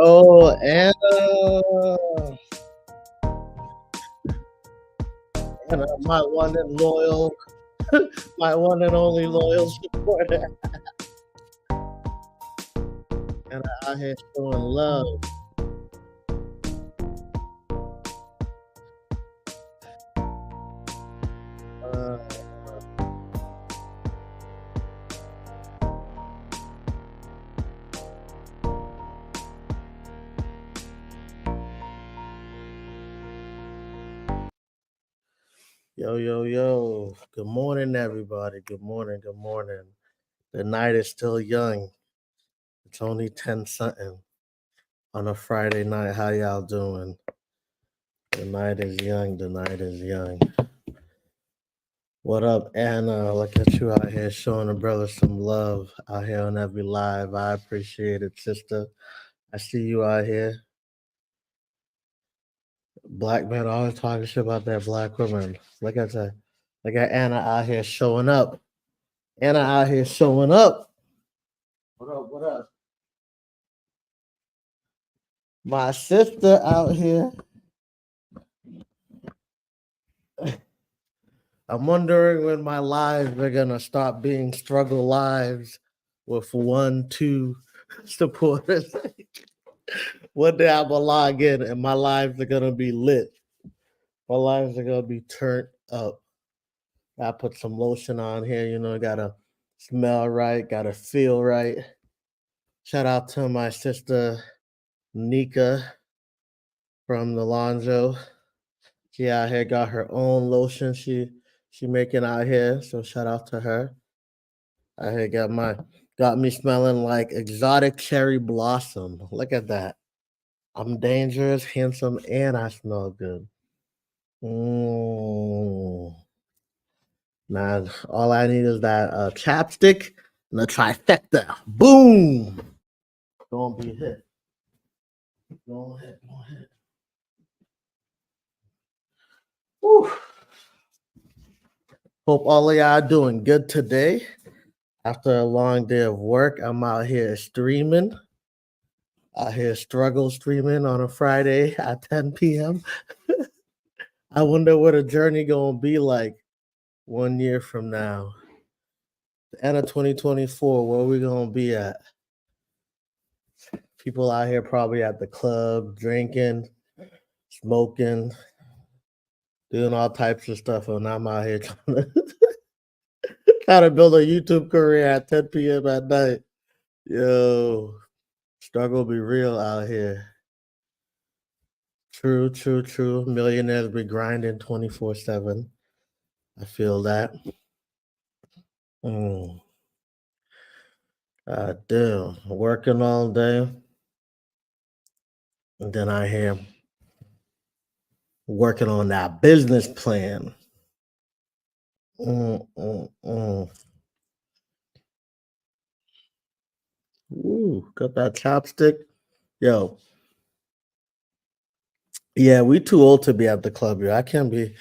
Oh, Anna, my one and loyal, my one and only loyal supporter. Anna out here showing love. Uh, yo, yo, yo. Good morning, everybody. Good morning. Good morning. The night is still young. It's only 10 something on a Friday night. How y'all doing? The night is young. The night is young. What up, Anna? Look at you out here showing the brother some love out here on every live. I appreciate it, sister. I see you out here. Black men always talking shit about that black woman. Look at that. Look at Anna out here showing up. Anna out here showing up. What up? What up? My sister out here. I'm wondering when my lives are gonna stop being struggle lives with 1, 2 supporters. One day I'm gonna log in and my lives are gonna be lit. My lives are gonna be turned up. I put some lotion on here, gotta smell right, gotta feel right. Shout out to my sister Nika from the Lonzo. She out here got her own lotion she making out here. So shout out to her. I here got me smelling like exotic cherry blossom. Look at that. I'm dangerous, handsome, and I smell good. Now all I need is that chapstick and a trifecta. Boom. Gonna be hit. Go ahead. Whew. Hope all of y'all doing good today. After a long day of work, I'm out here streaming. Out here struggle streaming on a Friday at 10 p.m. I wonder what a journey gonna be like 1 year from now. The end of 2024, where we gonna be at? People out here probably at the club, drinking, smoking, doing all types of stuff, and I'm out here trying to build a YouTube career at 10 p.m. at night. Yo, struggle be real out here. True. Millionaires be grinding 24/7. I feel that. Damn, working all day. And then I hear working on that business plan. Ooh, got that chopstick. Yo. Yeah, we too old to be at the club, yo. I can't be,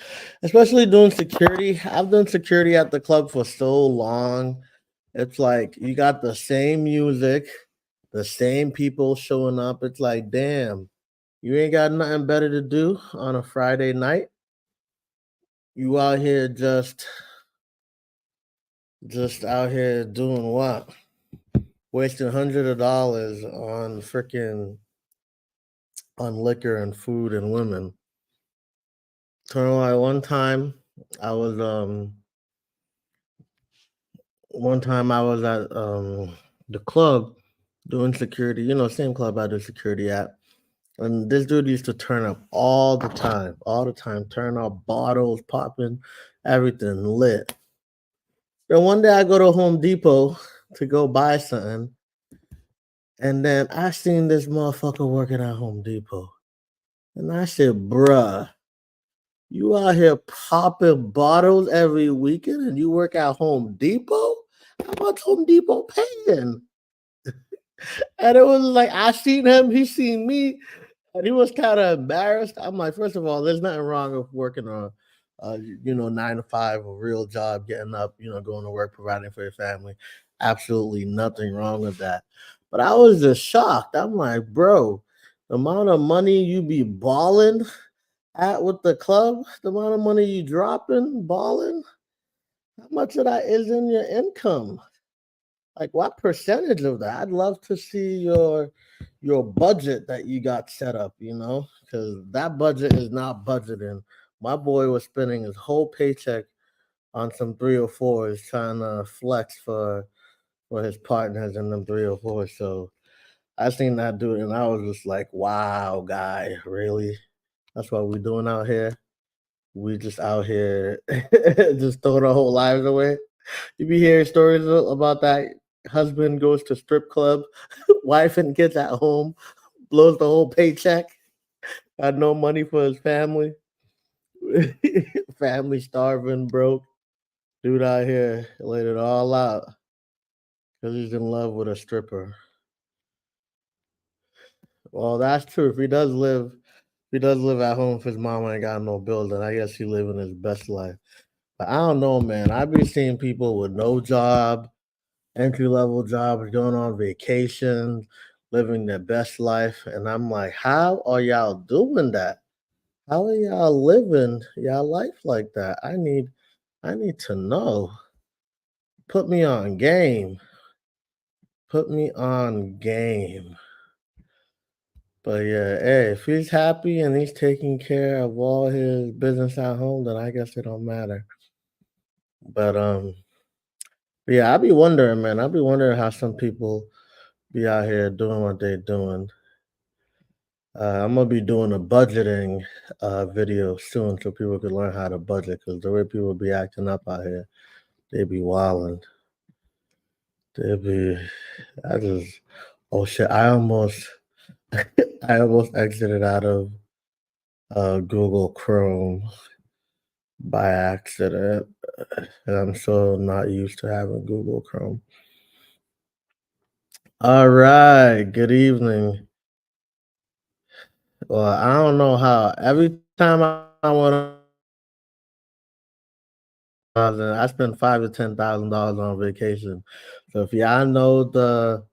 especially doing security. I've done security at the club for so long. It's like you got the same music, the same people showing up. It's like, damn, you ain't got nothing better to do on a Friday night. You out here just out here doing what? Wasting hundreds of dollars on freaking on liquor and food and women. So like one time I was at the club doing security, same club I do security at. And this dude used to turn up all the time, turn up bottles, popping, everything lit. Then one day I go to Home Depot to go buy something. And then I seen this motherfucker working at Home Depot. And I said, bruh, you out here popping bottles every weekend and you work at Home Depot? How much Home Depot paying? And it was like, I seen him, he seen me, and he was kind of embarrassed. I'm like, first of all, there's nothing wrong with working on, 9 to 5, a real job, getting up, going to work, providing for your family. Absolutely nothing wrong with that. But I was just shocked. I'm like, bro, The amount of money you be balling at with the club, the amount of money you dropping, balling, how much of that is in your income? Like what percentage of that? I'd love to see your budget that you got set up, because that budget is not budgeting. My boy was spending his whole paycheck on some 304s trying to flex for his partners in them 304s. So I seen that dude and I was just like, wow, guy, really? That's what we doing out here. We just out here just throwing our whole lives away. You be hearing stories about that husband goes to strip club, wife and kids at home, blows the whole paycheck, got no money for his family, family starving, broke. Dude out here laid it all out because he's in love with a stripper. Well, that's true. If he does live at home if his mama ain't got no bill, then I guess he living his best life. But I don't know, man. I be seeing people with no job, entry level jobs, going on vacations, living their best life. And I'm like, how are y'all doing that? How are y'all living y'all life like that? I need to know. Put me on game. Put me on game. But yeah, hey, if he's happy and he's taking care of all his business at home, then I guess it don't matter. But yeah, I be wondering, man. I be wondering how some people be out here doing what they doing. I'm gonna be doing a budgeting video soon so people can learn how to budget because the way people be acting up out here, they be wilding. They be I just oh shit, I almost exited out of Google Chrome by accident. And I'm so not used to having Google Chrome. All right, good evening. Well, I don't know how every time I want I spend $5,000 to $10,000 on vacation. So if y'all know the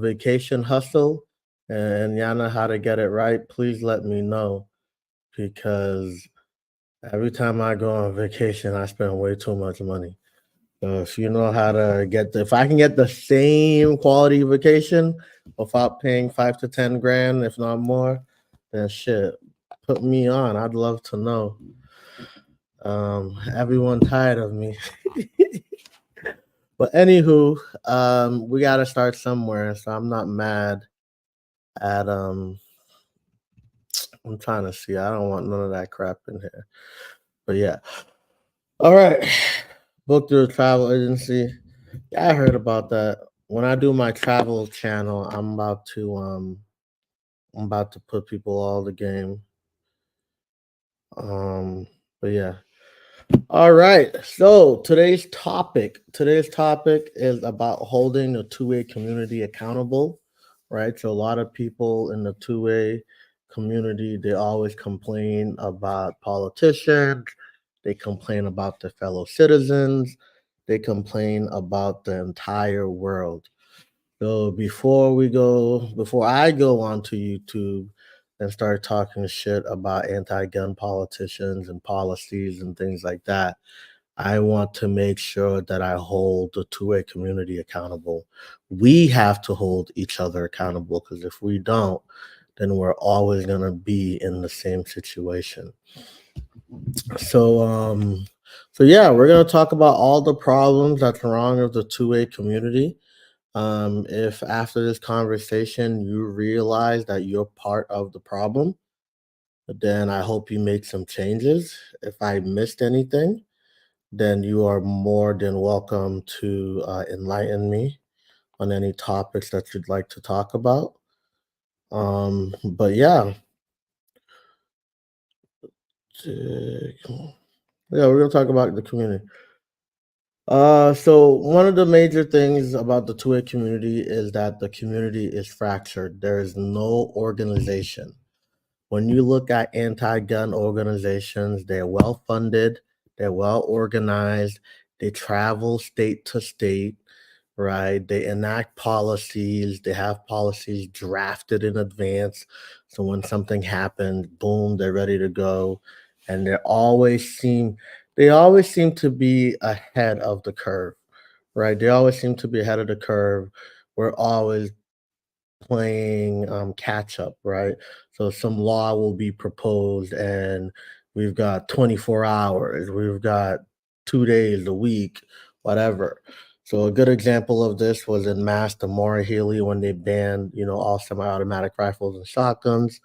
vacation hustle and y'all know how to get it right, please let me know because every time I go on vacation, I spend way too much money. So if you know how to if I can get the same quality vacation without paying 5 to 10 grand, if not more, then shit, put me on. I'd love to know. Everyone tired of me. But anywho, we gotta start somewhere. So I'm not mad at I'm trying to see. I don't want none of that crap in here. But yeah. All right. Book through a travel agency. Yeah, I heard about that. When I do my travel channel, I'm about to put people all the game. Um, but yeah. All right. So today's topic is about holding a two-way community accountable, right? So a lot of people in the two-way community, they always complain about politicians, they complain about their fellow citizens, they complain about the entire world. So before I go onto YouTube and start talking shit about anti-gun politicians and policies and things like that, I want to make sure that I hold the two-way community accountable. We have to hold each other accountable because if we don't, then we're always gonna be in the same situation. So so yeah, we're gonna talk about all the problems that's wrong with the two-way community. If after this conversation you realize that you're part of the problem, then I hope you make some changes. If I missed anything, then you are more than welcome to enlighten me on any topics that you'd like to talk about. But yeah, we're gonna talk about the community. So one of the major things about the two-way community is that the community is fractured. There is no organization. When you look at anti-gun organizations, they're well funded, they're well organized, they travel state to state, right? They enact policies, they have policies drafted in advance. So when something happens, boom, they're ready to go. And they always seem to be ahead of the curve, right? They always seem to be ahead of the curve. We're always playing catch up, right? So some law will be proposed, and we've got 24 hours, we've got 2 days, a week, whatever. So a good example of this was in Mass, the Maura Healey when they banned, all semi-automatic rifles and shotguns,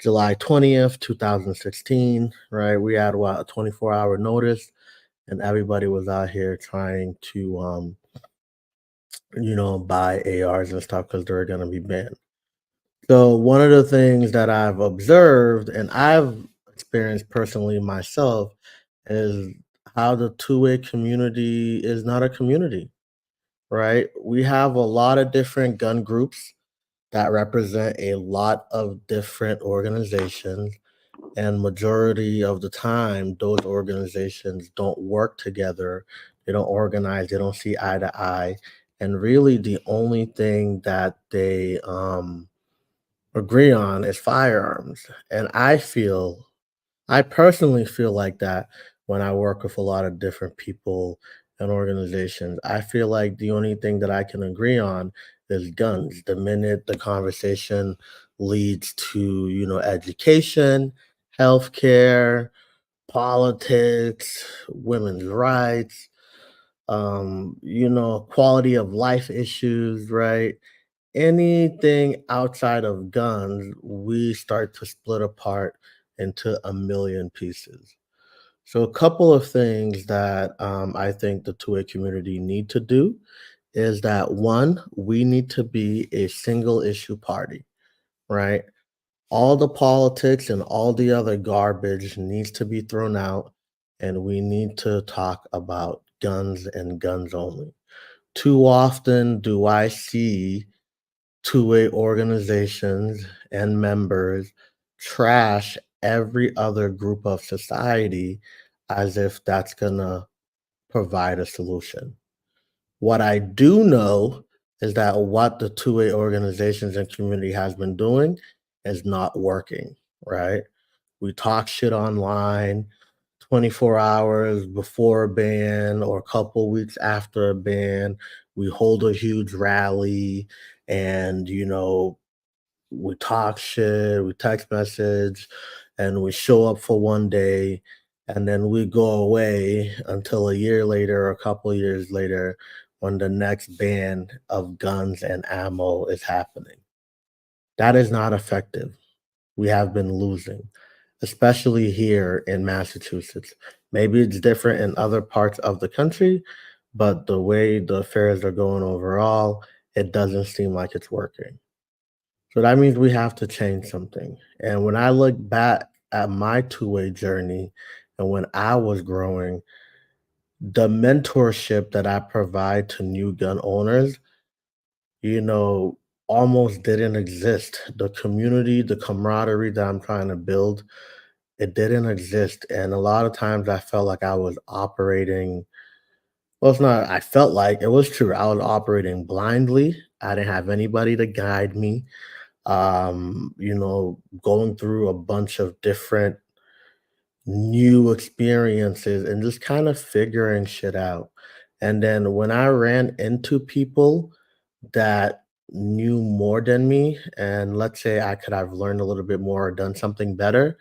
July 20th, 2016, right? We had what, a 24-hour notice, and everybody was out here trying to buy ARs and stuff because they're gonna be banned. So one of the things that I've observed and I've experienced personally myself is how the two-way community is not a community, right? We have a lot of different gun groups that represent a lot of different organizations, and majority of the time those organizations don't work together. They don't organize, they don't see eye to eye. And really the only thing that they agree on is firearms. And I personally feel like that when I work with a lot of different people and organizations. I feel like the only thing that I can agree on is guns. The minute the conversation leads to, education, healthcare, politics, women's rights, quality of life issues, right? Anything outside of guns, we start to split apart into a million pieces. So, a couple of things that I think the two-way community need to do is that one, we need to be a single issue party, right? All the politics and all the other garbage needs to be thrown out, and we need to talk about guns and guns only. Too often do I see two-way organizations and members trash every other group of society as if that's gonna provide a solution. What I do know is that what the two-way organizations and community has been doing is not working, right? We talk shit online 24 hours before a ban or a couple weeks after a ban. We hold a huge rally and, we talk shit, we text message, and we show up for one day, and then we go away until a year later or a couple years later when the next ban of guns and ammo is happening. That is not effective. We have been losing, especially here in Massachusetts. Maybe it's different in other parts of the country, but the way the affairs are going overall, it doesn't seem like it's working. So that means we have to change something. And when I look back at my two-way journey and when I was growing, the mentorship that I provide to new gun owners, you know, almost didn't exist. The community, the camaraderie that I'm trying to build, it didn't exist. And a lot of times I felt like I was operating, well, it's not, I felt like it was true. I was operating blindly. I didn't have anybody to guide me, going through a bunch of different new experiences and just kind of figuring shit out. And then when I ran into people that knew more than me, and let's say I could have learned a little bit more or done something better,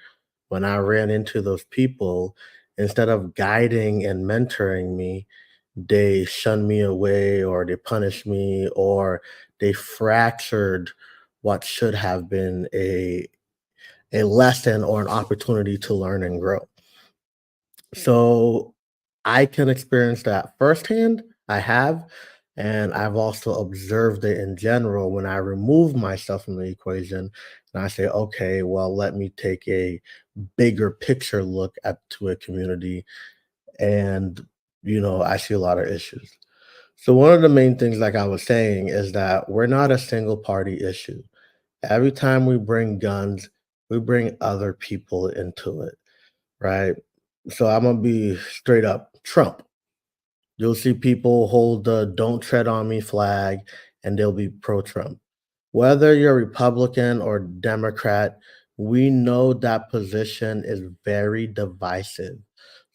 when I ran into those people, instead of guiding and mentoring me, they shunned me away or they punished me or they fractured what should have been a lesson or an opportunity to learn and grow. So I can experience that firsthand. I have. And I've also observed it in general when I remove myself from the equation and I say, okay, well, let me take a bigger picture look at to a community. And, I see a lot of issues. So one of the main things, like I was saying, is that we're not a single party issue. Every time we bring guns, we bring other people into it, right? So I'm gonna be straight up Trump. You'll see people hold the "Don't Tread on Me" flag, and they'll be pro-Trump. Whether you're Republican or Democrat, we know that position is very divisive.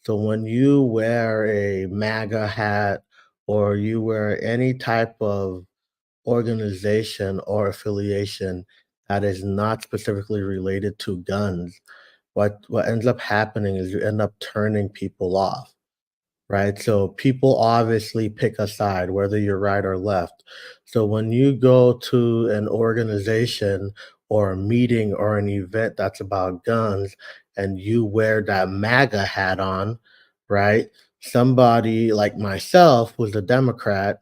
So when you wear a MAGA hat or you wear any type of organization or affiliation that is not specifically related to guns, what ends up happening is you end up turning people off, right? So people obviously pick a side, whether you're right or left. So when you go to an organization or a meeting or an event that's about guns and you wear that MAGA hat on, right? Somebody like myself who's a Democrat,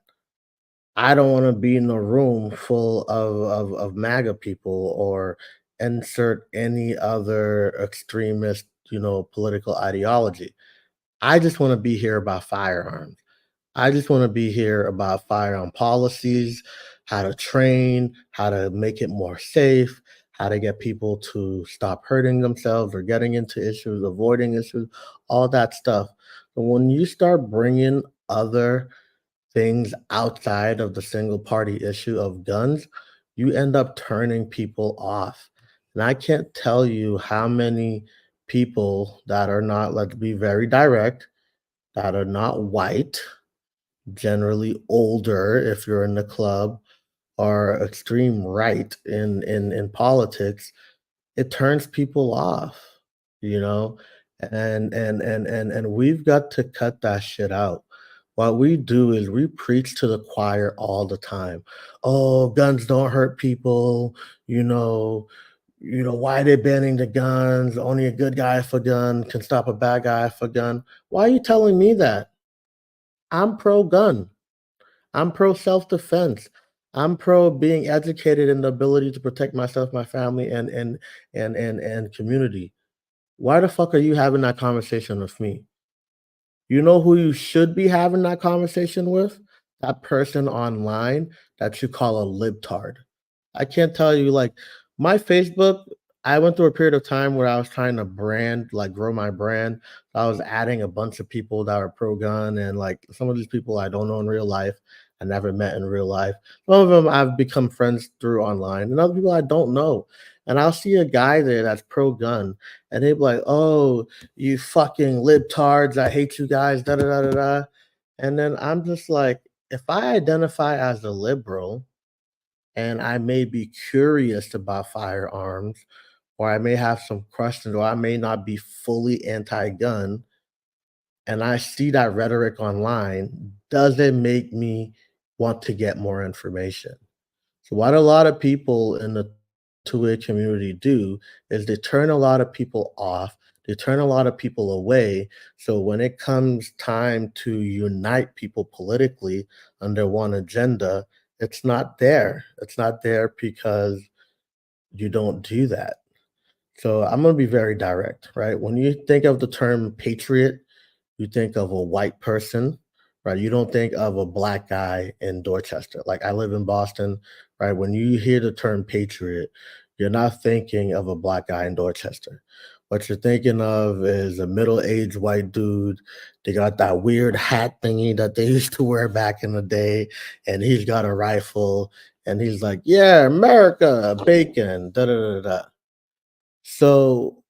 I don't want to be in a room full of MAGA people or insert any other extremist, political ideology. I just want to be here about firearms. I just want to be here about firearm policies, how to train, how to make it more safe, how to get people to stop hurting themselves or getting into issues, avoiding issues, all that stuff. But when you start bringing other things outside of the single party issue of guns, you end up turning people off. And I can't tell you how many people that are not, let's be very direct, that are not white, generally older if you're in the club, are extreme right in politics, it turns people off, you know? And we've got to cut that shit out. What we do is we preach to the choir all the time. Oh, guns don't hurt people, you know, why they banning the guns? Only a good guy with a gun can stop a bad guy with a gun. Why are you telling me that? I'm pro gun. I'm pro self defense. I'm pro being educated in the ability to protect myself, my family, and community. Why the fuck are you having that conversation with me? You know who you should be having that conversation with? That person online that you call a libtard. I can't tell you, like, my Facebook, I went through a period of time where I was trying to brand, like, grow my brand. I was adding a bunch of people that were pro gun, and like some of these people I don't know in real life. I never met in real life. Some of them I've become friends through online, and other people I don't know. And I'll see a guy there that's pro gun, and they'd be like, "Oh, you fucking libtards, I hate you guys, da da da da da." And then I'm just like, if I identify as a liberal and I may be curious about firearms, or I may have some questions, or I may not be fully anti gun, and I see that rhetoric online, does it make me want to get more information? So what a lot of people in the two-way community do is they turn a lot of people off, they turn a lot of people away. So when it comes time to unite people politically under one agenda, it's not there. It's not there because you don't do that. So I'm gonna be very direct, right? When you think of the term patriot, you think of a white person, right? You don't think of a black guy in Dorchester. Like I live in Boston, right? When you hear the term patriot, you're not thinking of a black guy in Dorchester. What you're thinking of is a middle-aged white dude. They got that weird hat thingy that they used to wear back in the day, and he's got a rifle, and he's like, "Yeah, America, bacon, da da da da." So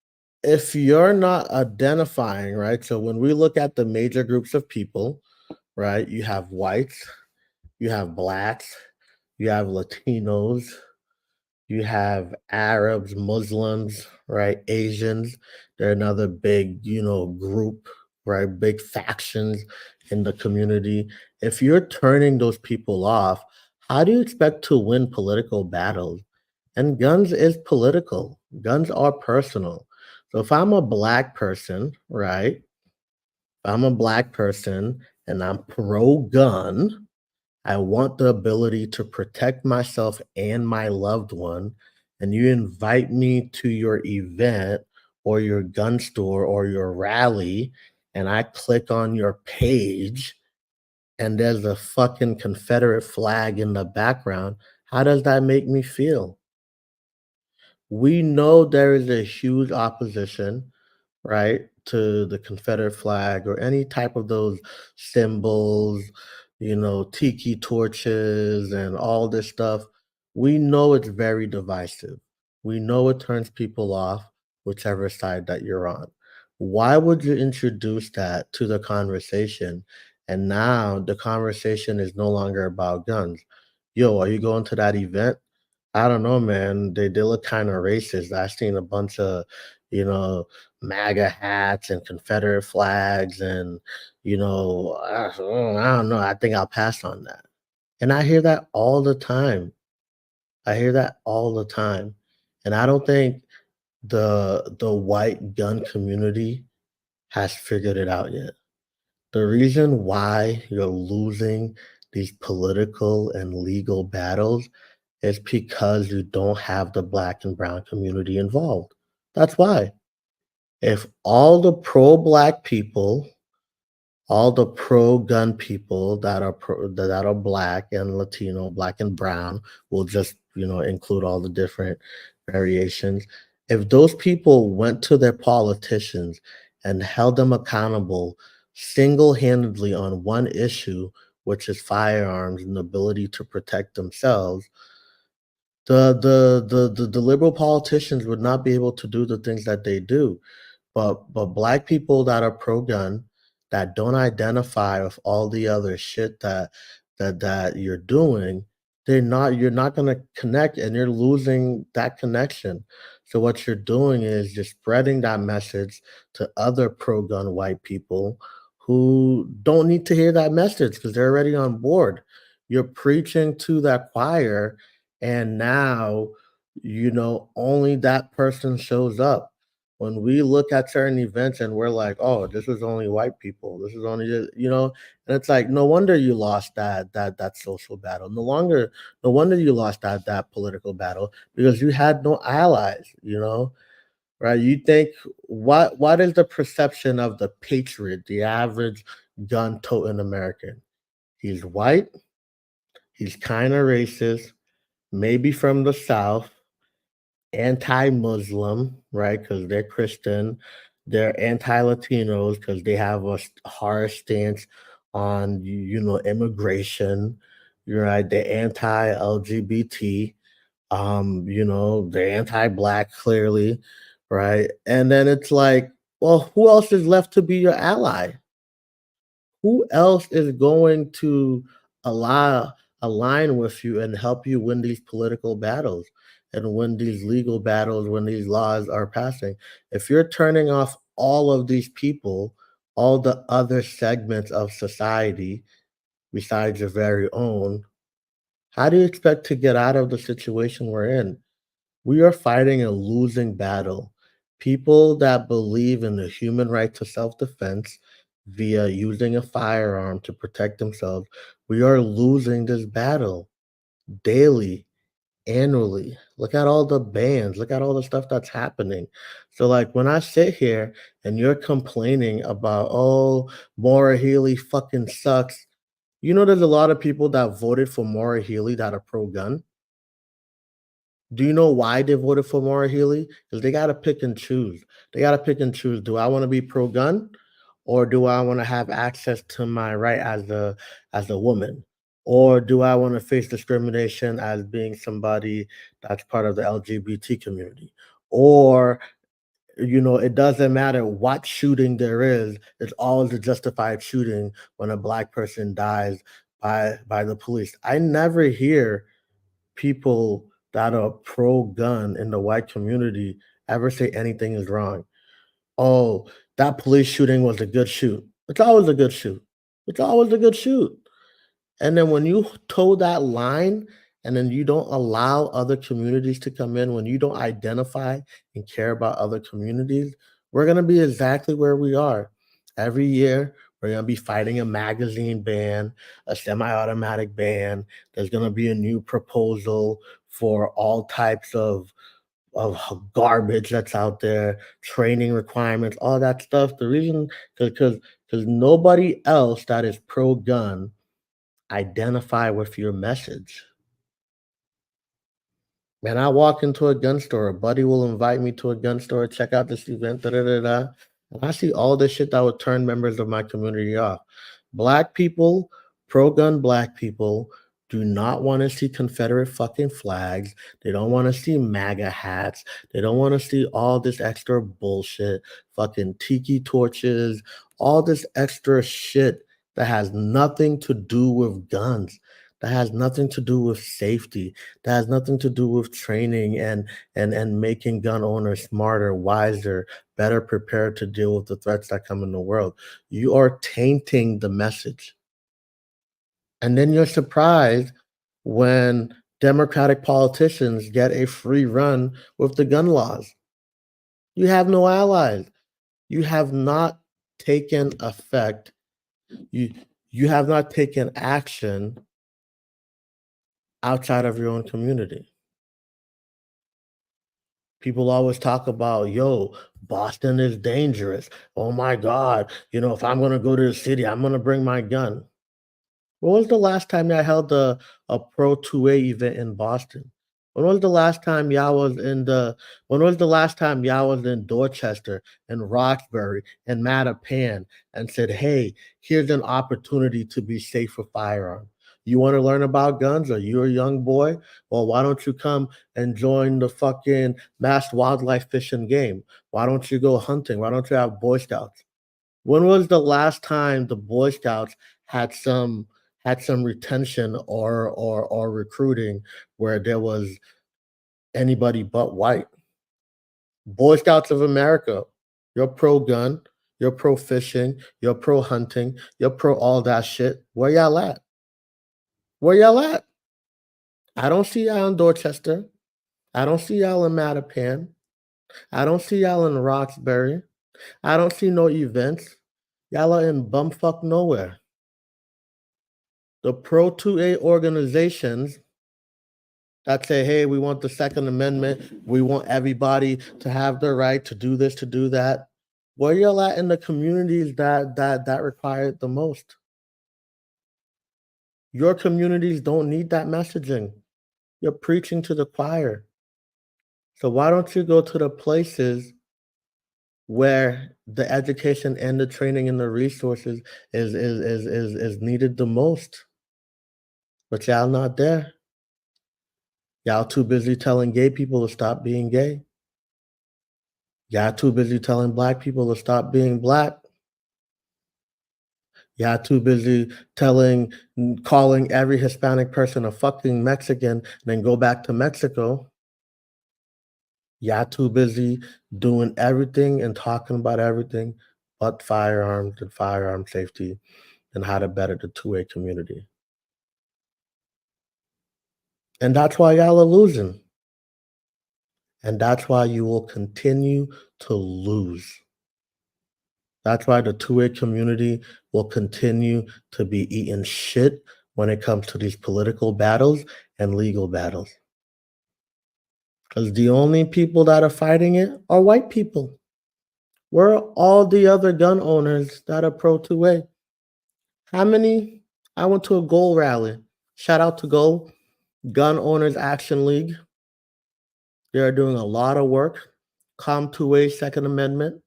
if you're not identifying, right? So when we look at the major groups of people, right, you have whites, you have blacks, you have Latinos, you have Arabs, Muslims, right, Asians. They're another big, group, right, big factions in the community. If you're turning those people off, how do you expect to win political battles? And guns is political. Guns are personal. So if I'm a black person, right? If I'm a black person and I'm pro gun, I want the ability to protect myself and my loved one. And you invite me to your event or your gun store or your rally, and I click on your page and there's a fucking Confederate flag in the background. How does that make me feel? We know there is a huge opposition, right, to the Confederate flag or any type of those symbols, tiki torches and all this stuff, we know it's very divisive. We know it turns people off, whichever side that you're on. Why would you introduce that to the conversation? And now the conversation is no longer about guns. Yo, are you going to that event? I don't know, man. They look kind of racist. I seen a bunch of, you know, MAGA hats and Confederate flags, and I don't know. I think I'll pass on that. And I hear that all the time. I hear that all the time, and I don't think the white gun community has figured it out yet. The reason why you're losing these political and legal battles is because you don't have the black and brown community involved. That's why. If all the pro-black people, all the pro-gun people that are black and Latino, black and brown, will just, include all the different variations. If those people went to their politicians and held them accountable single-handedly on one issue, which is firearms and the ability to protect themselves, the liberal politicians would not be able to do the things that they do. But black people that are pro-gun, that don't identify with all the other shit that you're doing, you're not gonna connect, and you're losing that connection. So what you're doing is just spreading that message to other pro-gun white people who don't need to hear that message because they're already on board. You're preaching to that choir, and now, only that person shows up. When we look at certain events and we're like, "Oh, this is only white people. This is only and it's like, no wonder you lost that social battle. No wonder you lost that political battle because you had no allies, right? You think what is the perception of the patriot, the average gun-toting American? He's white, he's kind of racist, maybe from the South, anti-Muslim, right? Because they're Christian. They're anti-Latinos because they have a hard stance on immigration. You're right. They're anti-LGBT. They're anti-black clearly, right? And then it's like, well, who else is left to be your ally? Who else is going to allow align with you and help you win these political battles and win these legal battles when these laws are passing? If you're turning off all of these people, all the other segments of society besides your very own, how do you expect to get out of the situation we're in? We are fighting a losing battle. People that believe in the human right to self defense via using a firearm to protect themselves, we are losing this battle daily, annually. Look at all the bans, look at all the stuff that's happening. So, like, when I sit here and you're complaining about, oh, Maura Healey fucking sucks, there's a lot of people that voted for Maura Healey that are pro gun. Do you know why they voted for Maura Healey? Because they gotta pick and choose. They gotta pick and choose. Do I wanna be pro-gun, or do I wanna have access to my right as a woman? Or do I wanna face discrimination as being somebody that's part of the LGBT community? Or, it doesn't matter what shooting there is, it's always a justified shooting when a black person dies by the police. I never hear people that are pro-gun in the white community ever say anything is wrong. Oh, that police shooting was a good shoot. It's always a good shoot. It's always a good shoot. And then when you toe that line and then you don't allow other communities to come in, when you don't identify and care about other communities, we're going to be exactly where we are. Every year, we're going to be fighting a magazine ban, a semi automatic ban. There's going to be a new proposal for all types of garbage that's out there, training requirements, all that stuff. The reason, because nobody else that is pro gun identify with your message. Man, I walk into a gun store, a buddy will invite me to a gun store, check out this event, da da da da. And I see all this shit that would turn members of my community off. Black people, pro gun black people, do not want to see Confederate fucking flags. They don't want to see MAGA hats. They don't want to see all this extra bullshit, fucking tiki torches, all this extra shit that has nothing to do with guns, that has nothing to do with safety, that has nothing to do with training and making gun owners smarter, wiser, better prepared to deal with the threats that come in the world. You are tainting the message. And then you're surprised when Democratic politicians get a free run with the gun laws. You have no allies. You have not taken effect. You you have not taken action outside of your own community. People always talk about, yo, Boston is dangerous. Oh my God. If I'm going to go to the city, I'm going to bring my gun. When was the last time y'all held a Pro 2A event in Boston? When was the last time y'all was in the when was the last time y'all was in Dorchester and Roxbury and Mattapan and said, "Hey, here's an opportunity to be safe with firearms. You want to learn about guns? Are you a young boy? Well, why don't you come and join the fucking mass wildlife fishing game? Why don't you go hunting? Why don't you have Boy Scouts?" When was the last time the Boy Scouts had some retention or recruiting where there was anybody but white? Boy Scouts of America, you're pro gun, you're pro fishing, you're pro hunting, you're pro all that shit. Where y'all at? Where y'all at? I don't see y'all in Dorchester. I don't see y'all in Mattapan. I don't see y'all in Roxbury. I don't see no events. Y'all are in bumfuck nowhere. The Pro 2A organizations that say, hey, we want the Second Amendment, we want everybody to have the right to do this, to do that. Where y'all at in the communities that require it the most? Your communities don't need that messaging. You're preaching to the choir. So why don't you go to the places where the education and the training and the resources is needed the most? But y'all not there. Y'all too busy telling gay people to stop being gay. Y'all too busy telling black people to stop being black. Y'all too busy calling every Hispanic person a fucking Mexican, then go back to Mexico. Y'all too busy doing everything and talking about everything but firearms and firearm safety and how to better the 2A community. And that's why y'all are losing. And that's why you will continue to lose. That's why the 2A community will continue to be eating shit when it comes to these political battles and legal battles. Because the only people that are fighting it are white people. Where are all the other gun owners that are pro 2A? How many? I went to a Goal rally. Shout out to Goal, Gun Owners Action League. They are doing a lot of work. Com 2A Second Amendment,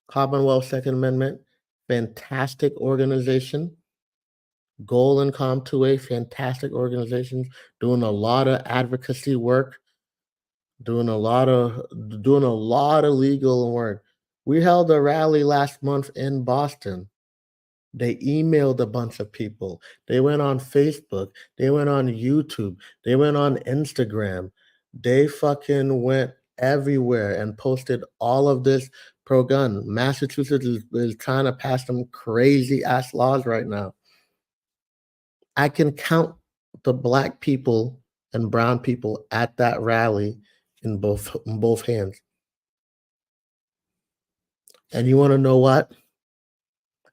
Commonwealth Second Amendment, fantastic organization. Goal and Com 2A, fantastic organizations, doing a lot of advocacy work, doing a lot of legal work. We held a rally last month in Boston. They emailed a bunch of people. They went on Facebook. They went on YouTube. They went on Instagram. They fucking went everywhere and posted all of this pro gun. Massachusetts is trying to pass some crazy ass laws right now. I can count the black people and brown people at that rally in both hands. And you want to know what?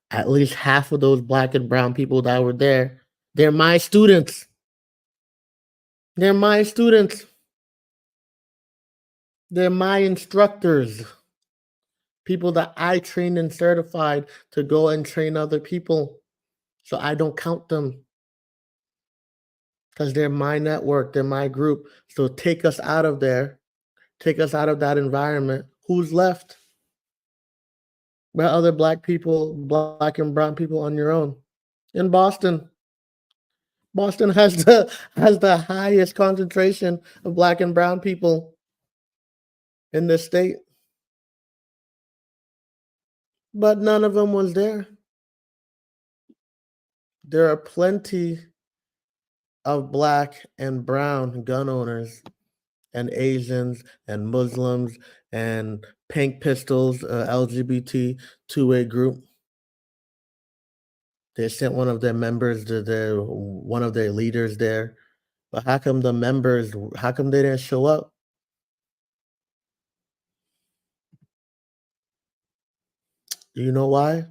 At least half of those black and brown people that were there, they're my students. They're my students. They're my instructors. People that I trained and certified to go and train other people. So I don't count them because they're my network, they're my group. So take us out of there, take us out of that environment. Who's left? Where other black and brown people on your own. In Boston. Boston has the highest concentration of black and brown people in the state, but none of them was there. There are plenty of black and brown gun owners and Asians and Muslims and Pink Pistols, LGBT two-way group. They sent one of their members to their one of their leaders there. But how come they didn't show up? You know why?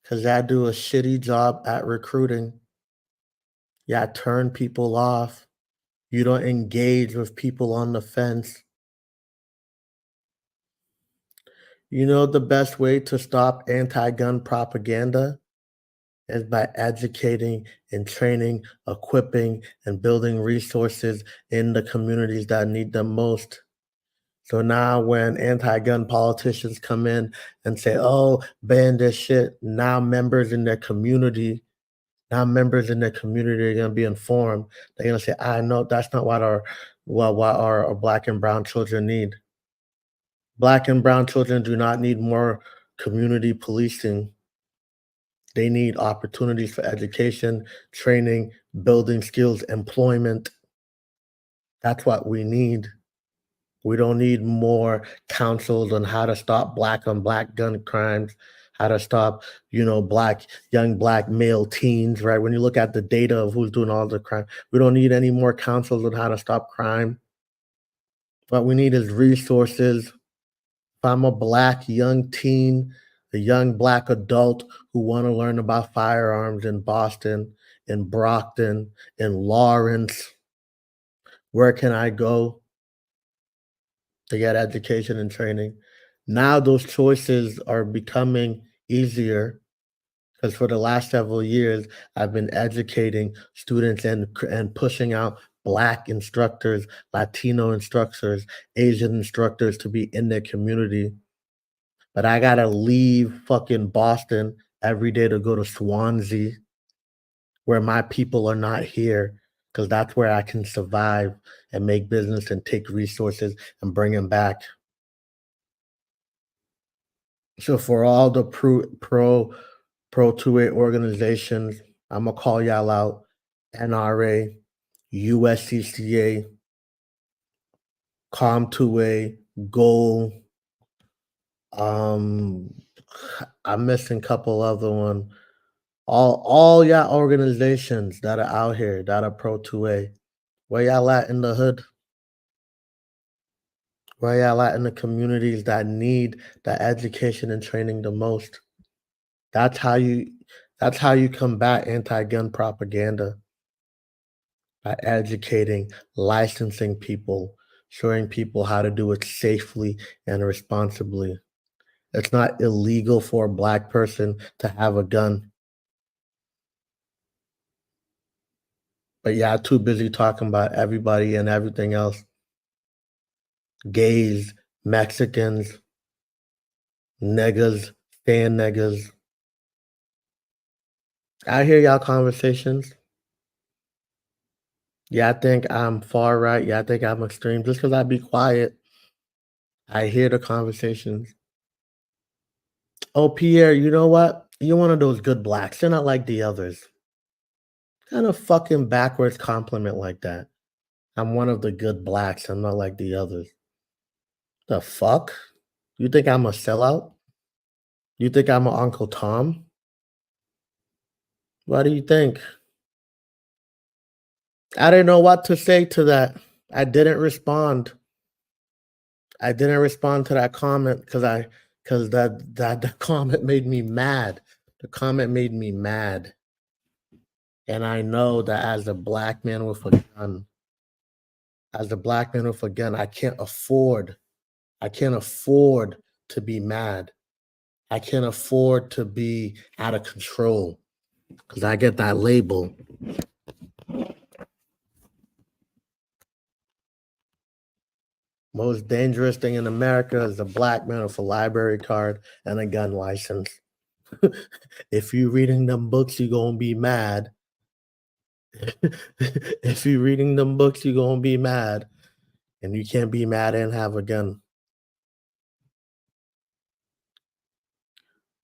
Because I do a shitty job at recruiting. Yeah, turn people off. You don't engage with people on the fence. You know the best way to stop anti-gun propaganda is by educating and training, equipping, and building resources in the communities that need them most. So now when anti-gun politicians come in and say, "Oh, ban this shit," now members in their community are gonna be informed. They're gonna say, "I know that's not what our black and brown children need. Black and brown children do not need more community policing. They need opportunities for education, training, building skills, employment. That's what we need. We don't need more counsels on how to stop black on black gun crimes, how to stop, young black male teens, right? When you look at the data of who's doing all the crime, we don't need any more counsels on how to stop crime. What we need is resources. If I'm a black young teen, a young black adult who want to learn about firearms in Boston, in Brockton, in Lawrence, where can I go to get education and training? Now those choices are becoming easier because for the last several years, I've been educating students and pushing out Black instructors, Latino instructors, Asian instructors to be in their community. But I gotta leave fucking Boston every day to go to Swansea, where my people are not here, because that's where I can survive and make business and take resources and bring them back. So for all the pro 2A organizations, I'm gonna call y'all out: NRA, USCCA, Com 2A, Goal. Um, I'm missing a couple other one. All y'all organizations that are out here that are pro 2A, where y'all at in the hood? Where y'all at in the communities that need the education and training the most? That's how you that's how you combat anti-gun propaganda, by educating, licensing people, showing people how to do it safely and responsibly. It's not illegal for a black person to have a gun, but yeah, too busy talking about everybody and everything else. Gays, Mexicans, niggas, fan niggas. I hear y'all conversations. Yeah, I think I'm far right. Yeah, I think I'm extreme. Just because I be quiet, I hear the conversations. Oh, Pierre, you know what? You're one of those good blacks. You're not like the others. Kind of fucking backwards compliment like that. I'm one of the good blacks. I'm not like the others. The fuck? You think I'm a sellout? You think I'm a Uncle Tom? What do you think? I didn't know what to say to that. I didn't respond. I didn't respond to that comment because that the comment made me mad. The comment made me mad. And I know that as a black man with a gun, I can't afford to be mad. I can't afford to be out of control because I get that label. Most dangerous thing in America is a black man with a library card and a gun license. If you reading them books, you gonna be mad. If you reading them books, you gonna be mad. And you can't be mad and have a gun.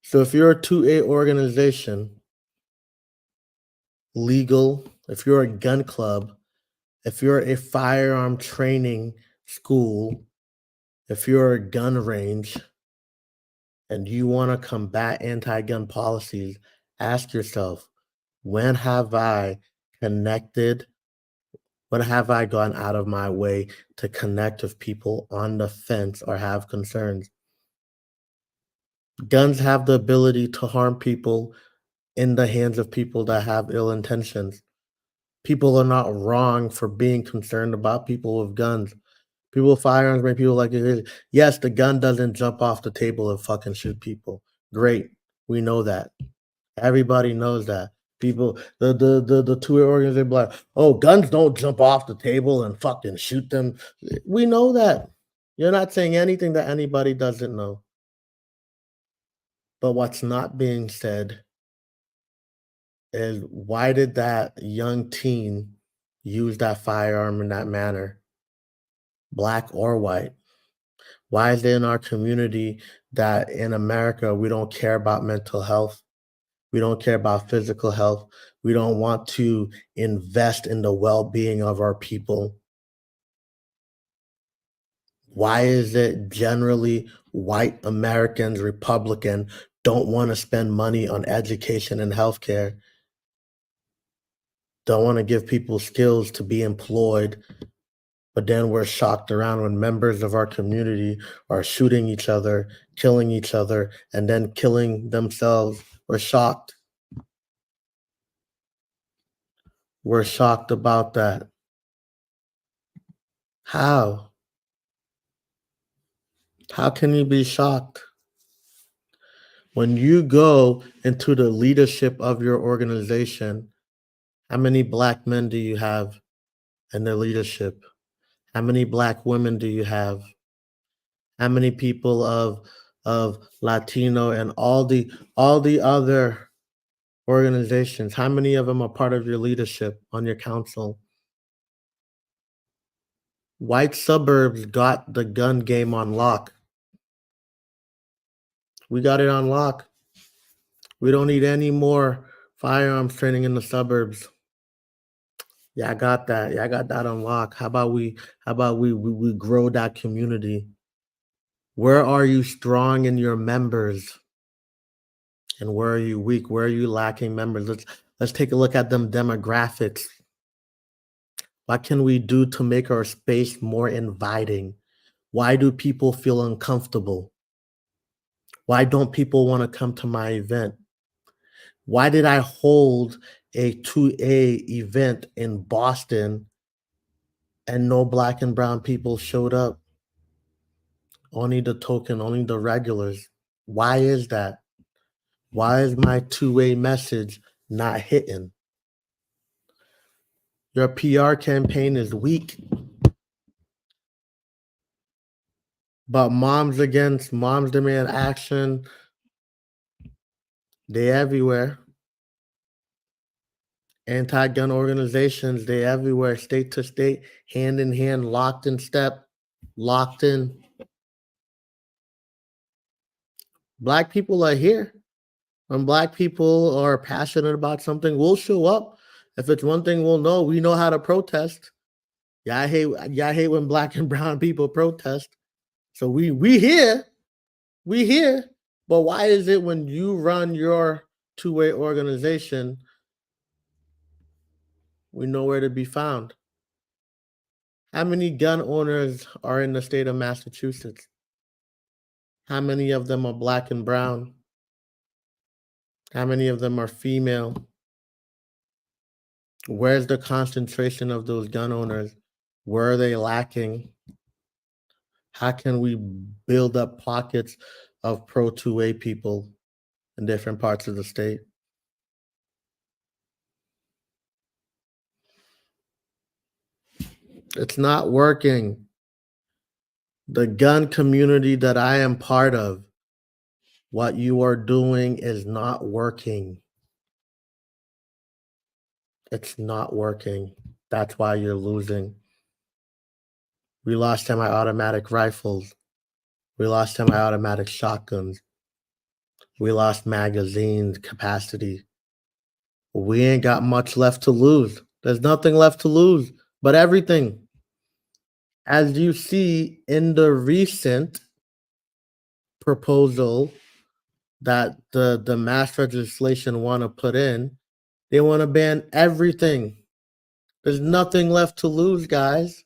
So if you're a 2A organization, legal, if you're a gun club, if you're a firearm training school, if you're a gun range, and you want to combat anti-gun policies, ask yourself, when have I connected? When have I gone out of my way to connect with people on the fence or have concerns? Guns have the ability to harm people in the hands of people that have ill intentions. People are not wrong for being concerned about people with guns. People with firearms make people like it is. Yes, the gun doesn't jump off the table and fucking shoot people. Great. We know that. Everybody knows that. People, the two organs, they're like, oh, guns don't jump off the table and fucking shoot them. We know that. You're not saying anything that anybody doesn't know. But what's not being said is why did that young teen use that firearm in that manner, black or white? Why is it in our community that in America we don't care about mental health? We don't care about physical health. We don't want to invest in the well-being of our people. Why is it generally white Americans, Republican, don't want to spend money on education and healthcare, don't want to give people skills to be employed, but then we're shocked around when members of our community are shooting each other, killing each other, and then killing themselves? We're shocked. We're shocked about that. How? How can you be shocked? When you go into the leadership of your organization, how many black men do you have in the leadership? How many black women do you have? How many people of Latino and all the other organizations? How many of them are part of your leadership on your council? White suburbs got the gun game on lock. We got it on lock. We don't need any more firearms training in the suburbs. Yeah, I got that. Yeah, I got that on lock. How about we grow that community? Where are you strong in your members? And where are you weak? Where are you lacking members? Let's take a look at them demographics. What can we do to make our space more inviting? Why do people feel uncomfortable? Why don't people want to come to my event? Why did I hold a 2A event in Boston and no black and brown people showed up? Only the token, only the regulars. Why is that? Why is my two-way message not hitting? Your PR campaign is weak, but moms demand action. They everywhere. Anti-gun organizations, they everywhere, state to state, hand in hand, locked in step, locked in. Black people are here. When black people are passionate about something, we'll show up. If it's one thing we'll know, we know how to protest. Yeah, I hate when black and brown people protest. So we here, we here. But why is it when you run your two-way organization, we know where to be found? How many gun owners are in the state of Massachusetts? How many of them are black and brown? How many of them are female? Where's the concentration of those gun owners? Where are they lacking? How can we build up pockets of pro 2A people in different parts of the state? It's not working. The gun community that I am part of, what you are doing is not working. It's not working. That's why you're losing. We lost semi-automatic rifles. We lost semi-automatic shotguns. We lost magazine capacity. We ain't got much left to lose. There's nothing left to lose, but everything. As you see in the recent proposal that the mass legislation want to put in, they want to ban everything. There's nothing left to lose, guys.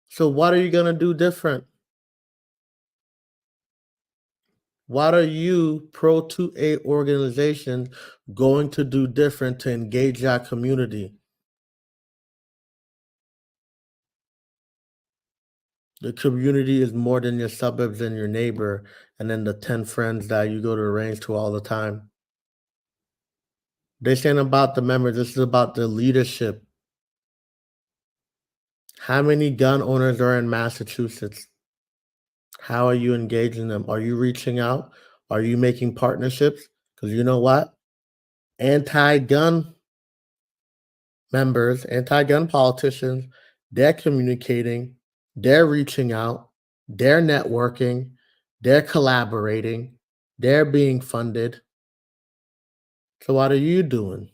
So what are you going to do different? What are you, Pro 2A organization, going to do different to engage that community? The community is more than your suburbs and your neighbor, and then the 10 friends that you go to the range to all the time. This ain't about the members, this is about the leadership. How many gun owners are in Massachusetts? How are you engaging them? Are you reaching out? Are you making partnerships? Because you know what? Anti-gun members, anti-gun politicians, they're communicating, they're reaching out, they're networking, they're collaborating, they're being funded. So what are you doing?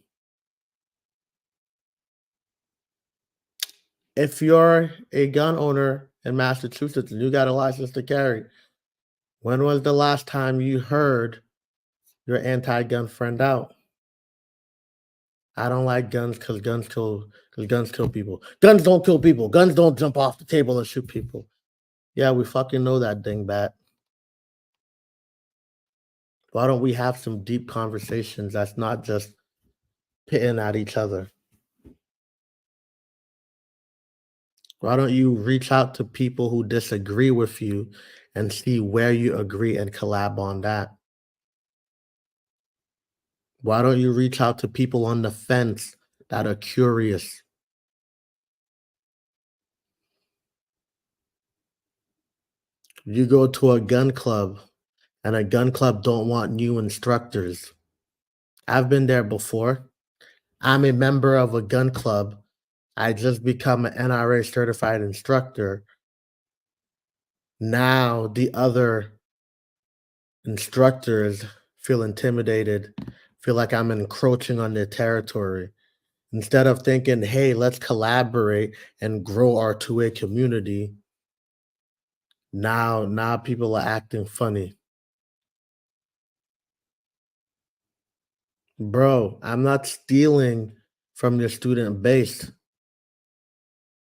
If you're a gun owner in Massachusetts and you got a license to carry, when was the last time you heard your anti-gun friend out? I don't like guns because guns kill people. Guns don't kill people. Guns don't jump off the table and shoot people. Yeah, we fucking know that dingbat. Why don't we have some deep conversations that's not just pitting at each other? Why don't you reach out to people who disagree with you and see where you agree and collab on that? Why don't you reach out to people on the fence that are curious? You go to a gun club and a gun club don't want new instructors. I've been there before. I'm a member of a gun club. I just become an NRA certified instructor. Now the other instructors feel intimidated, feel like I'm encroaching on their territory. Instead of thinking, hey, let's collaborate and grow our 2A community, now people are acting funny. Bro, I'm not stealing from your student base.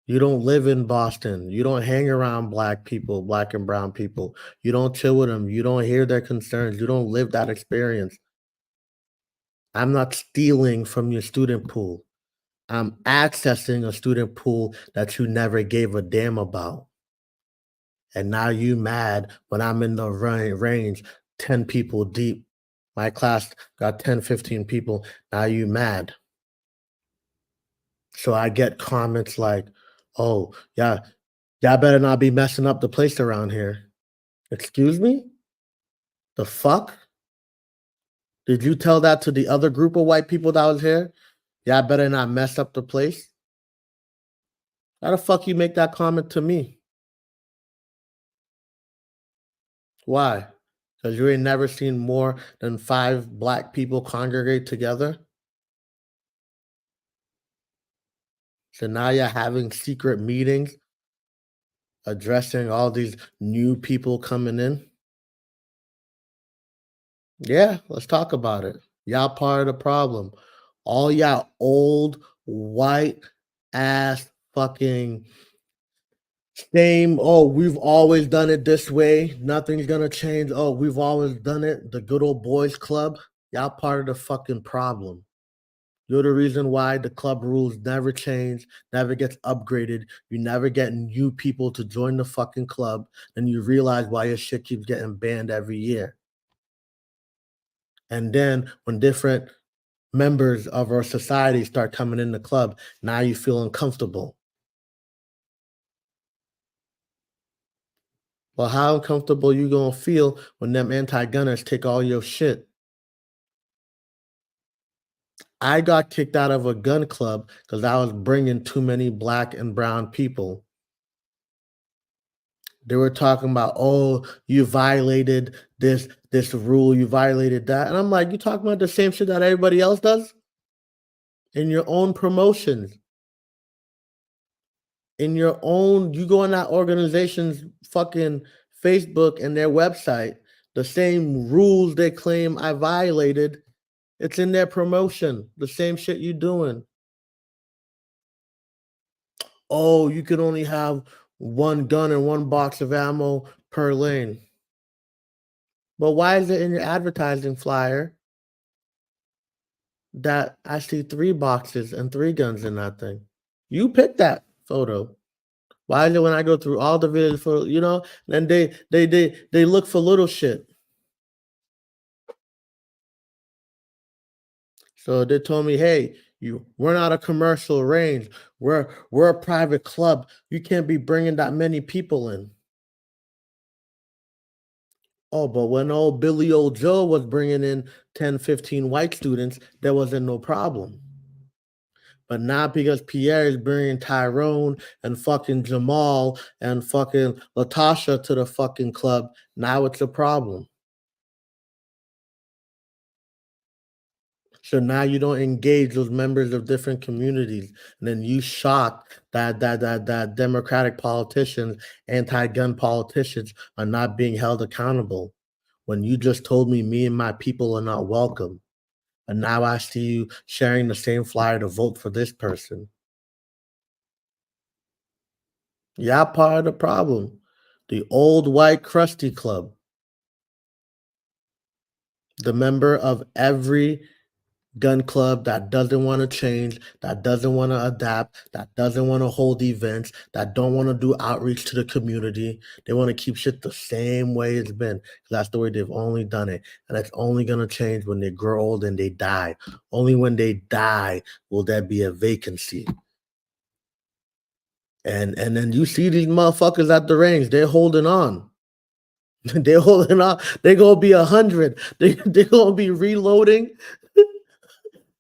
You don't live in Boston. You don't hang around black people, black and brown people. You don't chill with them. You don't hear their concerns. You don't live that experience. I'm not stealing from your student pool. I'm accessing a student pool that you never gave a damn about. And now you mad when I'm in the range 10 people deep. My class got 10, 15 people. Now you mad. So I get comments like, oh, yeah, y'all better not be messing up the place around here. Excuse me? The fuck? Did you tell that to the other group of white people that was here? Y'all better not mess up the place. How the fuck you make that comment to me? Why? Because you ain't never seen more than 5 black people congregate together? So now you're having secret meetings addressing all these new people coming in? Yeah, let's talk about it. Y'all part of the problem. All y'all old, white ass fucking same, oh, we've always done it this way. Nothing's gonna change. Oh, we've always done it. The good old boys club. Y'all part of the fucking problem. You're the reason why the club rules never change, never gets upgraded. You never get new people to join the fucking club. And you realize why your shit keeps getting banned every year. And then when different members of our society start coming in the club, now you feel uncomfortable. Well, how uncomfortable you gonna feel when them anti-gunners take all your shit? I got kicked out of a gun club because I was bringing too many black and brown people. They were talking about, oh, you violated this rule, you violated that. And I'm like, you talking about the same shit that everybody else does in your own promotions, in your own, you go on that organization's fucking Facebook and their website, the same rules they claim I violated, it's in their promotion, the same shit you doing. Oh, you can only have one gun and one box of ammo per lane. But why is it in your advertising flyer that I see 3 boxes and 3 guns in that thing? You picked that photo. Why is it when I go through all the videos for, then they look for little shit. So they told me, "Hey, we're not a commercial range. We're a private club. You can't be bringing that many people in." Oh, but when old Billy old Joe was bringing in 10, 15 white students, there wasn't no problem. But now because Pierre is bringing Tyrone and fucking Jamal and fucking Latasha to the fucking club, now it's a problem. So now you don't engage those members of different communities, and then you shocked that Democratic politicians, anti-gun politicians, are not being held accountable. When you just told me and my people are not welcome, and now I see you sharing the same flyer to vote for this person. Y'all part of the problem. The old white crusty club, the member of every gun club that doesn't want to change, that doesn't want to adapt, that doesn't want to hold events, that don't want to do outreach to the community. They want to keep shit the same way it's been because that's the way they've only done it. And it's only going to change when they grow old and they die. Only when they die will there be a vacancy. And then you see these motherfuckers at the range, they're holding on. They're holding on. They're gonna be 100. They're gonna be reloading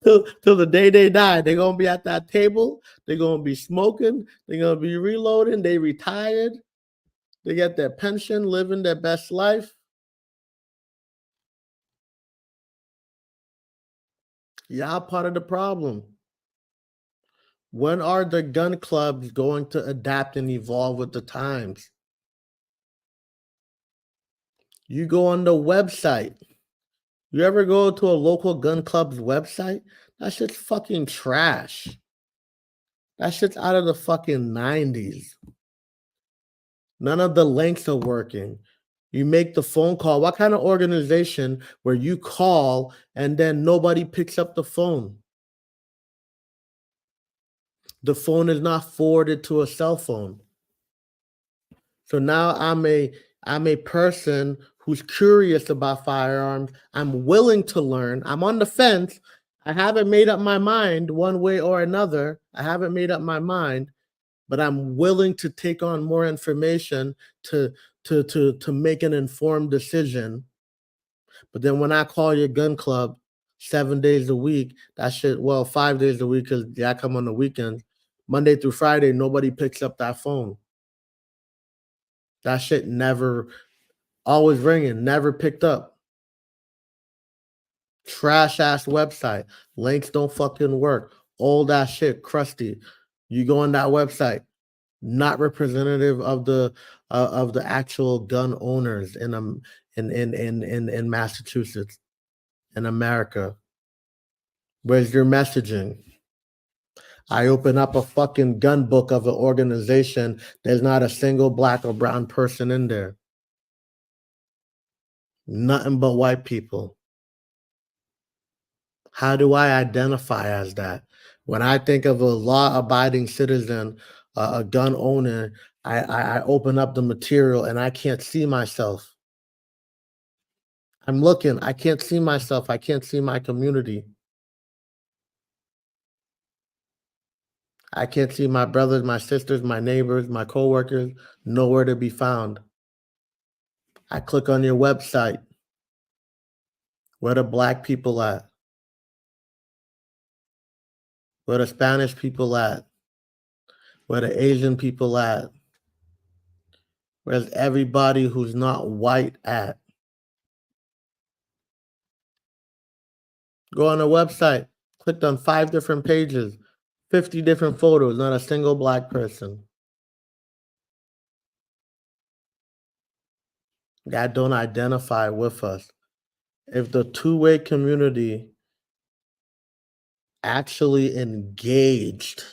till the day they die. They're gonna be at that table. They're gonna be smoking. They're gonna be reloading. They retired. They get their pension, living their best life. Y'all part of the problem. When are the gun clubs going to adapt and evolve with the times? You go on the website. You ever go to a local gun club's website? That shit's fucking trash. That shit's out of the fucking 90s. None of the links are working. You make the phone call. What kind of organization where you call and then nobody picks up the phone? The phone is not forwarded to a cell phone. So now I'm a person who's curious about firearms. I'm willing to learn. I'm on the fence. I haven't made up my mind one way or another. I haven't made up my mind, but I'm willing to take on more information to to make an informed decision. But then when I call your gun club 7 days a week, that shit, well, 5 days a week because I come on the weekends. Monday through Friday, nobody picks up that phone. That shit never, always ringing, never picked up. Trash ass website. Links don't fucking work. Old ass shit, crusty. You go on that website, not representative of the actual gun owners in Massachusetts, in America. Where's your messaging? I open up a fucking gun book of an organization. There's not a single black or brown person in there. Nothing but white people. How do I identify as that? When I think of a law-abiding citizen, a gun owner, I open up the material and I can't see myself. I'm looking, I can't see myself. I can't see my community. I can't see my brothers, my sisters, my neighbors, my coworkers, nowhere to be found. I click on your website. Where the black people at? Where the Spanish people at? Where the Asian people at? Where's everybody who's not white at? Go on the website, clicked on 5 different pages, 50 different photos, not a single black person. That don't identify with us. If the two-way community actually engaged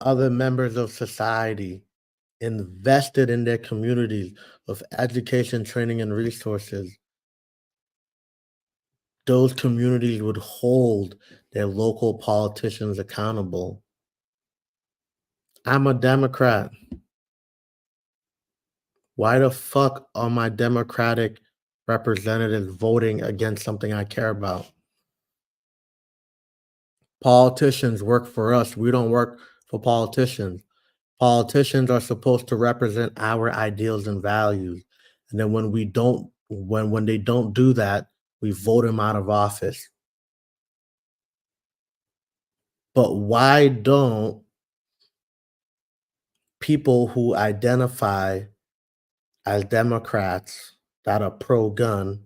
other members of society, invested in their communities with education, training, and resources, those communities would hold their local politicians accountable. I'm a Democrat. Why the fuck are my Democratic representatives voting against something I care about? Politicians work for us. We don't work for politicians. Politicians are supposed to represent our ideals and values. And then when they don't do that, we vote them out of office. But why don't people who identify as Democrats that are pro-gun,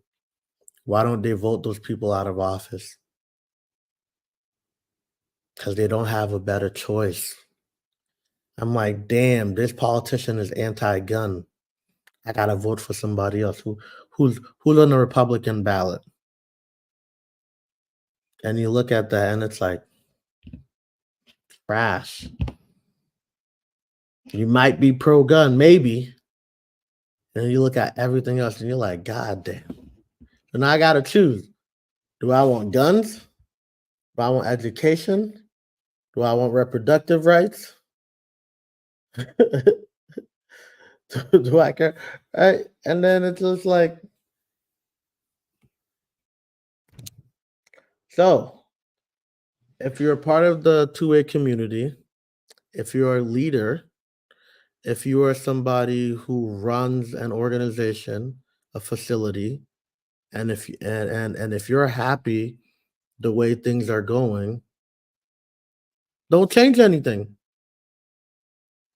why don't they vote those people out of office? Because they don't have a better choice. I'm like, damn, this politician is anti-gun. I gotta vote for somebody else who's on the Republican ballot. And you look at that and it's like trash. You might be pro-gun, maybe. And you look at everything else and you're like, God damn. So now I gotta choose. Do I want guns? Do I want education? Do I want reproductive rights? Do I care? Right? And then it's just like, so if you're a part of the two-way community, if you're a leader, if you are somebody who runs an organization, a facility, and if you're happy the way things are going, don't change anything.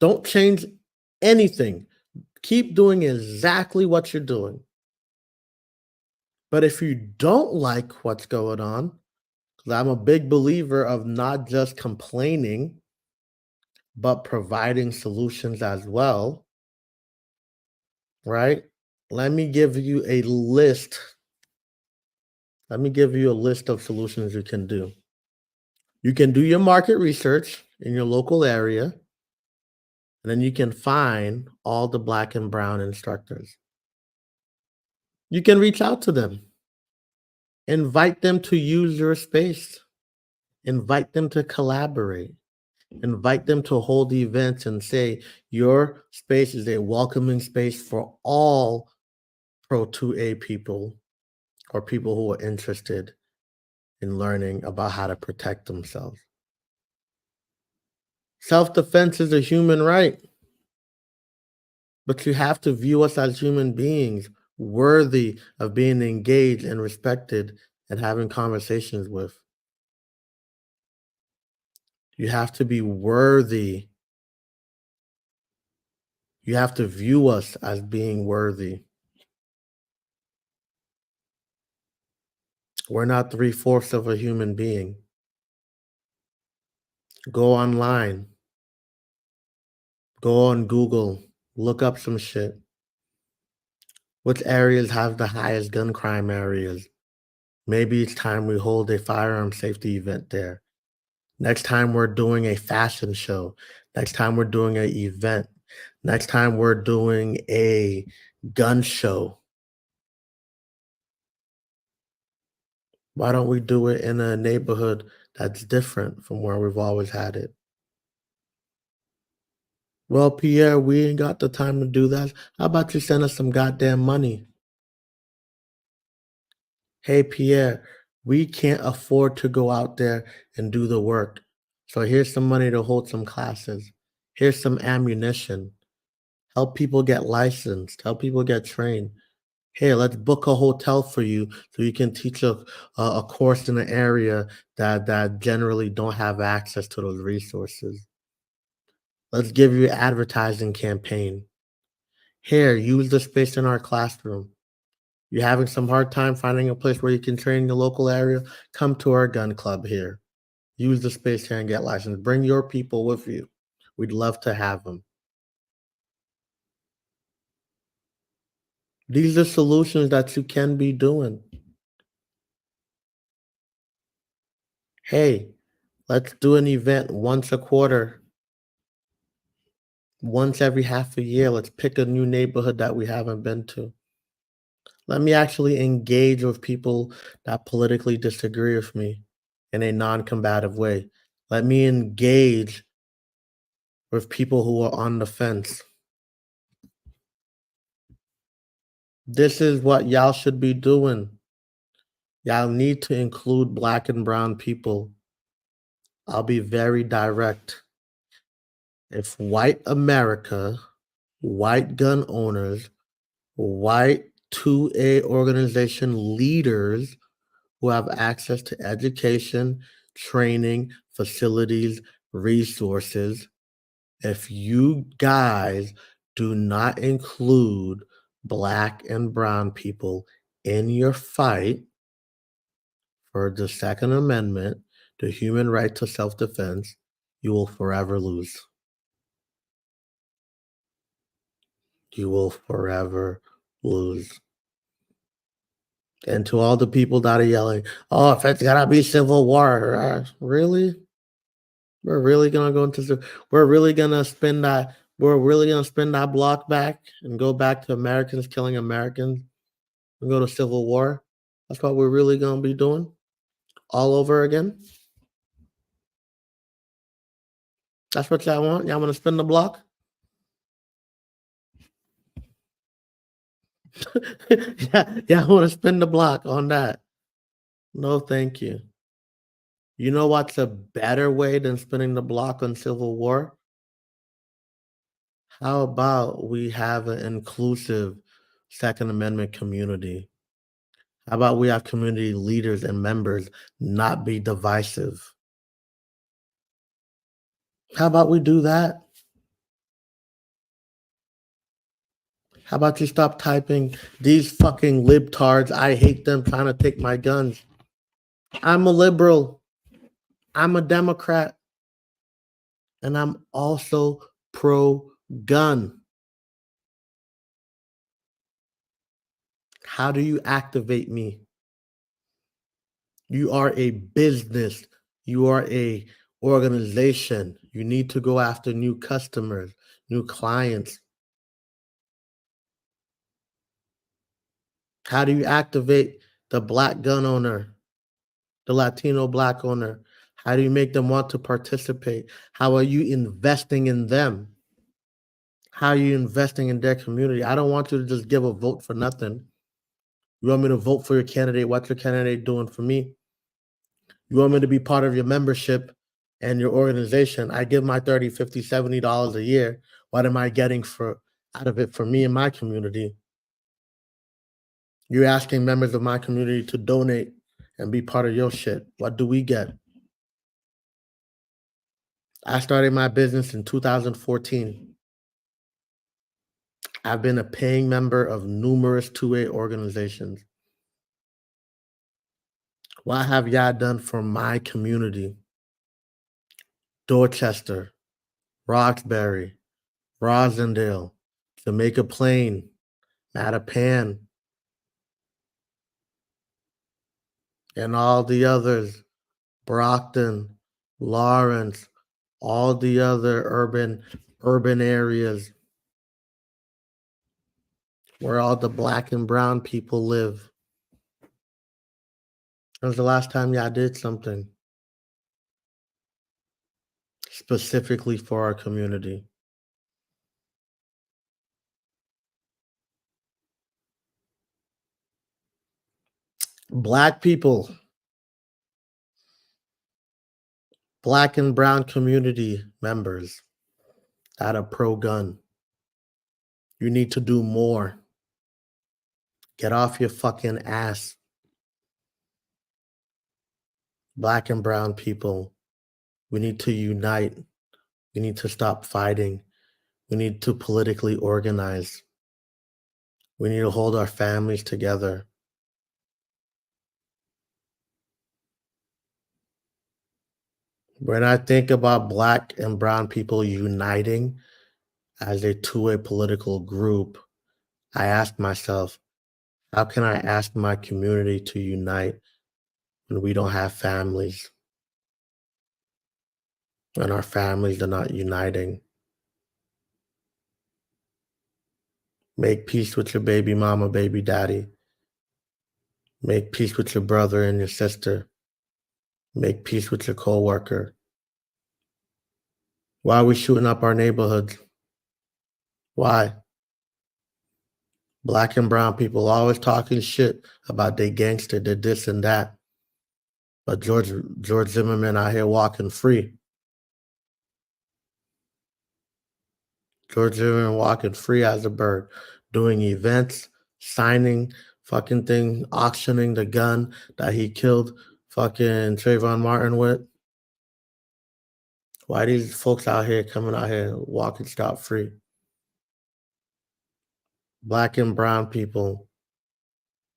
Don't change anything. Keep doing exactly what you're doing. But if you don't like what's going on, because I'm a big believer of not just complaining, but providing solutions as well, right? Let me give you a list. Let me give you a list of solutions you can do. You can do your market research in your local area, and then you can find all the black and brown instructors. You can reach out to them, invite them to use your space, invite them to collaborate, invite them to hold events and say your space is a welcoming space for all Pro 2A people or people who are interested in learning about how to protect themselves. Self-defense is a human right, but you have to view us as human beings worthy of being engaged and respected and having conversations with. You have to be worthy. You have to view us as being worthy. We're not 3/4 of a human being. Go online. Go on Google. Look up some shit. Which areas have the highest gun crime areas? Maybe it's time we hold a firearm safety event there. Next time we're doing a fashion show. Next time we're doing an event. Next time we're doing a gun show. Why don't we do it in a neighborhood that's different from where we've always had it? Well, Pierre, we ain't got the time to do that. How about you send us some goddamn money? Hey, Pierre, we can't afford to go out there and do the work. So here's some money to hold some classes. Here's some ammunition. Help people get licensed, help people get trained. Hey, let's book a hotel for you so you can teach a course in an area that generally don't have access to those resources. Let's give you an advertising campaign. Here, use the space in our classroom. You're having some hard time finding a place where you can train in the local area? Come to our gun club here. Use the space here and get licensed. Bring your people with you. We'd love to have them. These are solutions that you can be doing. Hey, let's do an event once a quarter, once every half a year. Let's pick a new neighborhood that we haven't been to. Let me actually engage with people that politically disagree with me in a non combative way. Let me engage with people who are on the fence. This is what y'all should be doing. Y'all need to include black and brown people. I'll be very direct. If white America, white gun owners, white 2A organization leaders who have access to education, training, facilities, resources, if you guys do not include black and brown people in your fight for the Second Amendment, the human right to self defense, you will forever lose. You will forever lose. And to all the people that are yelling, "Oh, if it's gotta be civil war," really? We're really gonna go into we're really gonna spin that we're really gonna spin that block back and go back to Americans killing Americans and go to civil war? That's what we're really gonna be doing all over again? That's what y'all want? Y'all wanna spin the block? Yeah, y'all wanna spin the block on that? No, thank you. You know what's a better way than spinning the block on civil war? How about we have an inclusive Second Amendment community? How about we have community leaders and members not be divisive? How about we do that? How about you stop typing these fucking libtards? I hate them trying to take my guns. I'm a liberal. I'm a Democrat. And I'm also pro gun. How do you activate me? You are a business. You are a organization. You need to go after new customers, new clients. How do you activate the black gun owner, the Latino black owner? How do you make them want to participate? How are you investing in them? How are you investing in their community? I don't want you to just give a vote for nothing. You want me to vote for your candidate? What's your candidate doing for me? You want me to be part of your membership and your organization? I give my 30, 50, $70 a year. What am I getting for out of it for me and my community? You're asking members of my community to donate and be part of your shit. What do we get? I started my business in 2014. I've been a paying member of numerous 2A organizations. What have y'all done for my community? Dorchester, Roxbury, Rosendale, Jamaica Plain, Mattapan, and all the others, Brockton, Lawrence, all the other urban areas where all the black and brown people live. When was the last time y'all did something specifically for our community? Black people, black and brown community members that are pro gun. You need to do more. Get off your fucking ass. Black and brown people, we need to unite. We need to stop fighting. We need to politically organize. We need to hold our families together. When I think about black and brown people uniting as a two-way political group, I ask myself, how can I ask my community to unite when we don't have families, when our families are not uniting? Make peace with your baby mama, baby daddy. Make peace with your brother and your sister. Make peace with your coworker. Why are we shooting up our neighborhoods? Why? Black and brown people always talking shit about they gangster, they this and that. But George Zimmerman out here walking free. George Zimmerman walking free as a bird, doing events, signing fucking thing, auctioning the gun that he killed fucking Trayvon Martin with. Why these folks out here coming out here walking scot free? Black and brown people,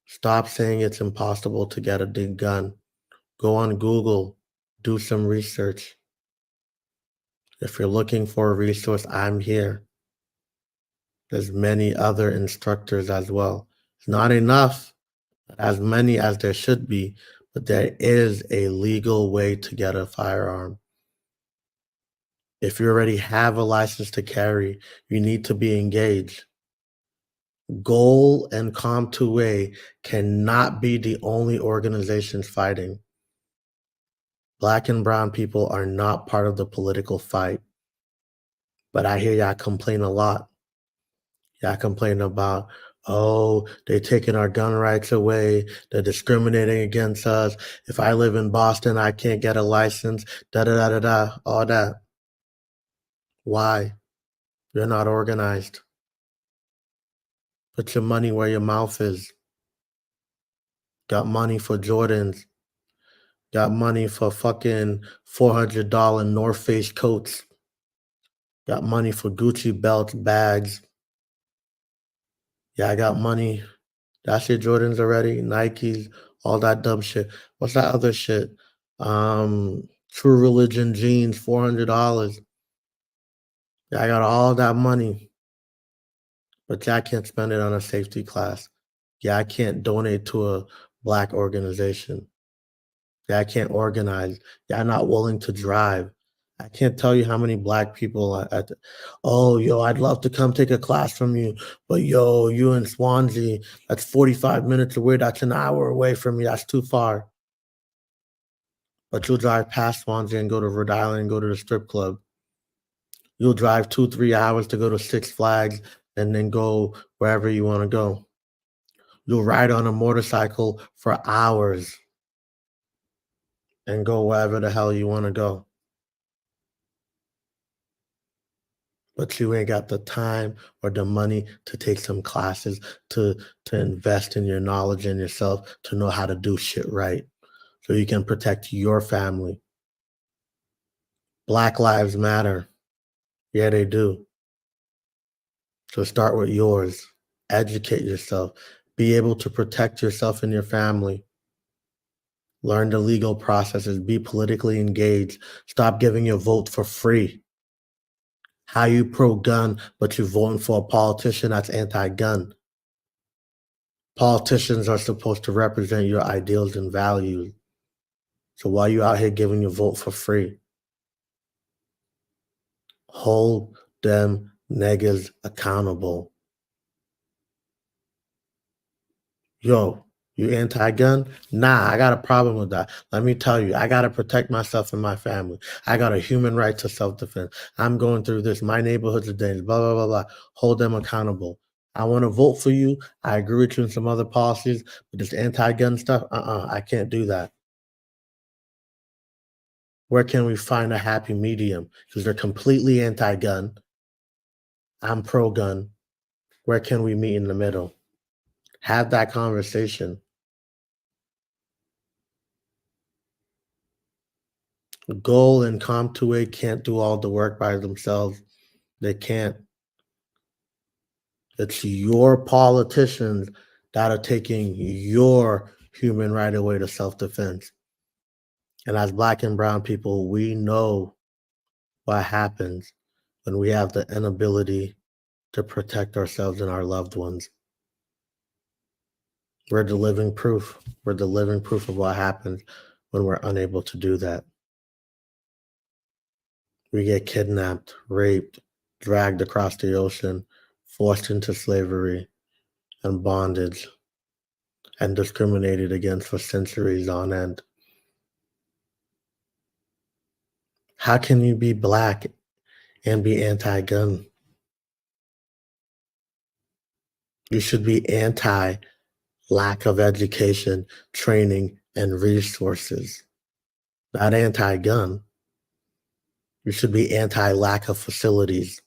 stop saying it's impossible to get a big gun. Go on Google, do some research. If you're looking for a resource, I'm here. There's many other instructors as well. It's not enough, as many as there should be, but there is a legal way to get a firearm. If you already have a license to carry, you need to be engaged. Goal and Com2A cannot be the only organizations fighting. Black and brown people are not part of the political fight. But I hear y'all complain a lot. Y'all complain about, oh, they're taking our gun rights away. They're discriminating against us. If I live in Boston, I can't get a license. Da da da da da. All that. Why? You're not organized. Put your money where your mouth is. Got money for Jordans. Got money for fucking $400 North Face coats. Got money for Gucci belts, bags. Yeah, I got money. That's your Jordans already, Nikes, all that dumb shit. What's that other shit? True Religion jeans, $400. Yeah, I got all that money, but yeah, I can't spend it on a safety class. Yeah, I can't donate to a black organization. Yeah, I can't organize. Yeah, I'm not willing to drive. I can't tell you how many black people oh, yo, I'd love to come take a class from you, but yo, you in Swansea, that's 45 minutes away. That's an hour away from me. That's too far. But you'll drive past Swansea and go to Rhode Island and go to the strip club. You'll drive 2, 3 hours to go to Six Flags and then go wherever you want to go. You'll ride on a motorcycle for hours and go wherever the hell you want to go. But you ain't got the time or the money to take some classes to invest in your knowledge and yourself to know how to do shit right so you can protect your family. Black lives matter. Yeah, they do. So start with yours. Educate yourself. Be able to protect yourself and your family. Learn the legal processes. Be politically engaged. Stop giving your vote for free. How you pro-gun, but you're voting for a politician that's anti-gun. Politicians are supposed to represent your ideals and values. So why are you out here giving your vote for free? Hold them niggas accountable. Yo, you anti-gun? Nah, I got a problem with that. Let me tell you, I got to protect myself and my family. I got a human right to self-defense. I'm going through this. My neighborhood's a danger, blah, blah, blah, blah. Hold them accountable. I want to vote for you. I agree with you in some other policies, but this anti-gun stuff, I can't do that. Where can we find a happy medium? Because they're completely anti-gun. I'm pro-gun. Where can we meet in the middle? Have that conversation. Goal and COM2A can't do all the work by themselves. They can't. It's your politicians that are taking your human right away to self-defense. And as Black and brown people, we know what happens when we have the inability to protect ourselves and our loved ones. We're the living proof. We're the living proof of what happens when we're unable to do that. We get kidnapped, raped, dragged across the ocean, forced into slavery and bondage, and discriminated against for centuries on end. How can you be Black and be anti-gun? You should be anti-lack of education, training, and resources, not anti-gun. You should be anti-lack of facilities.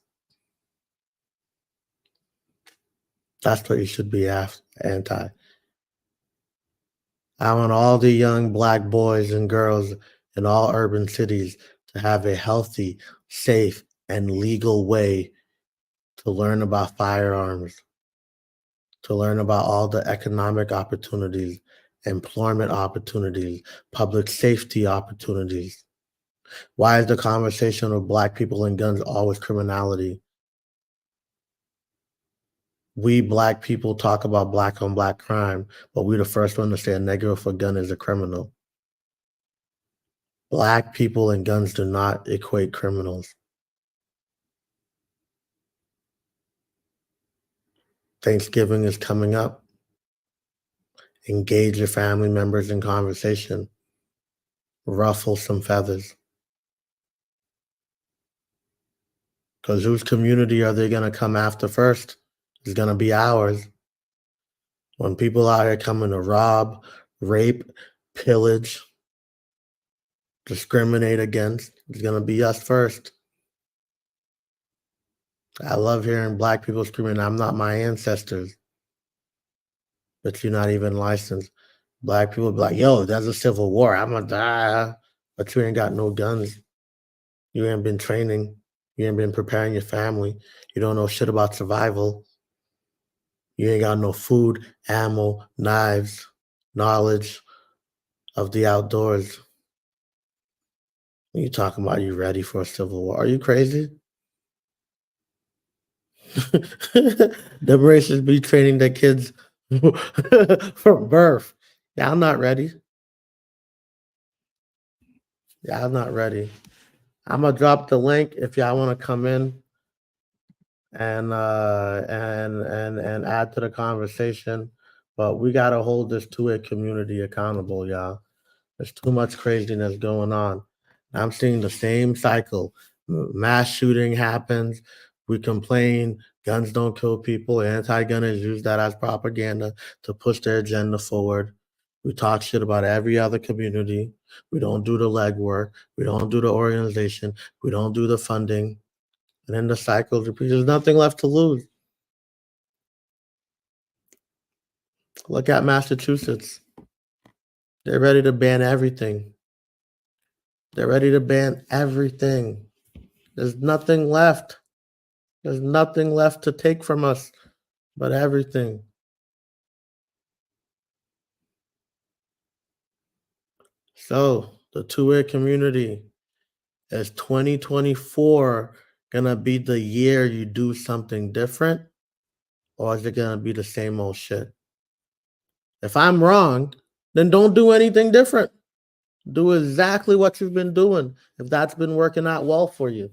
That's what you should be anti. I want all the young Black boys and girls in all urban cities to have a healthy, safe, and legal way to learn about firearms, to learn about all the economic opportunities, employment opportunities, public safety opportunities. Why is the conversation of Black people and guns always criminality? We Black people talk about Black on Black crime, but we're the first one to say a nigger with a gun is a criminal. Black people and guns do not equate criminals. Thanksgiving is coming up. Engage your family members in conversation. Ruffle some feathers. Because whose community are they going to come after first? It's going to be ours. When people out here coming to rob, rape, pillage, discriminate against, it's going to be us first. I love hearing Black people screaming, I'm not my ancestors. But you're not even licensed. Black people be like, yo, there's a civil war. I'm going to die. But you ain't got no guns. You ain't been training. You ain't been preparing your family. You don't know shit about survival. You ain't got no food, ammo, knives, knowledge of the outdoors. What you talking about? You ready for a civil war? Are you crazy? The racists be training their kids from birth. Yeah, I'm not ready. Yeah, I'm not ready. I'm gonna drop the link if y'all want to come in and add to the conversation. But we gotta hold this two-way community accountable, y'all. There's too much craziness going on. I'm seeing the same cycle. Mass shooting happens. We complain guns don't kill people. Anti-gunners use that as propaganda to push their agenda forward. We talk shit about every other community. We don't do the legwork. We don't do the organization. We don't do the funding. And then the cycle repeats. There's nothing left to lose. Look at Massachusetts. They're ready to ban everything. They're ready to ban everything. There's nothing left. There's nothing left to take from us but everything. So, the two-way community, is 2024 gonna be the year you do something different, or is it gonna be the same old shit? If I'm wrong, then don't do anything different. Do exactly what you've been doing if that's been working out well for you.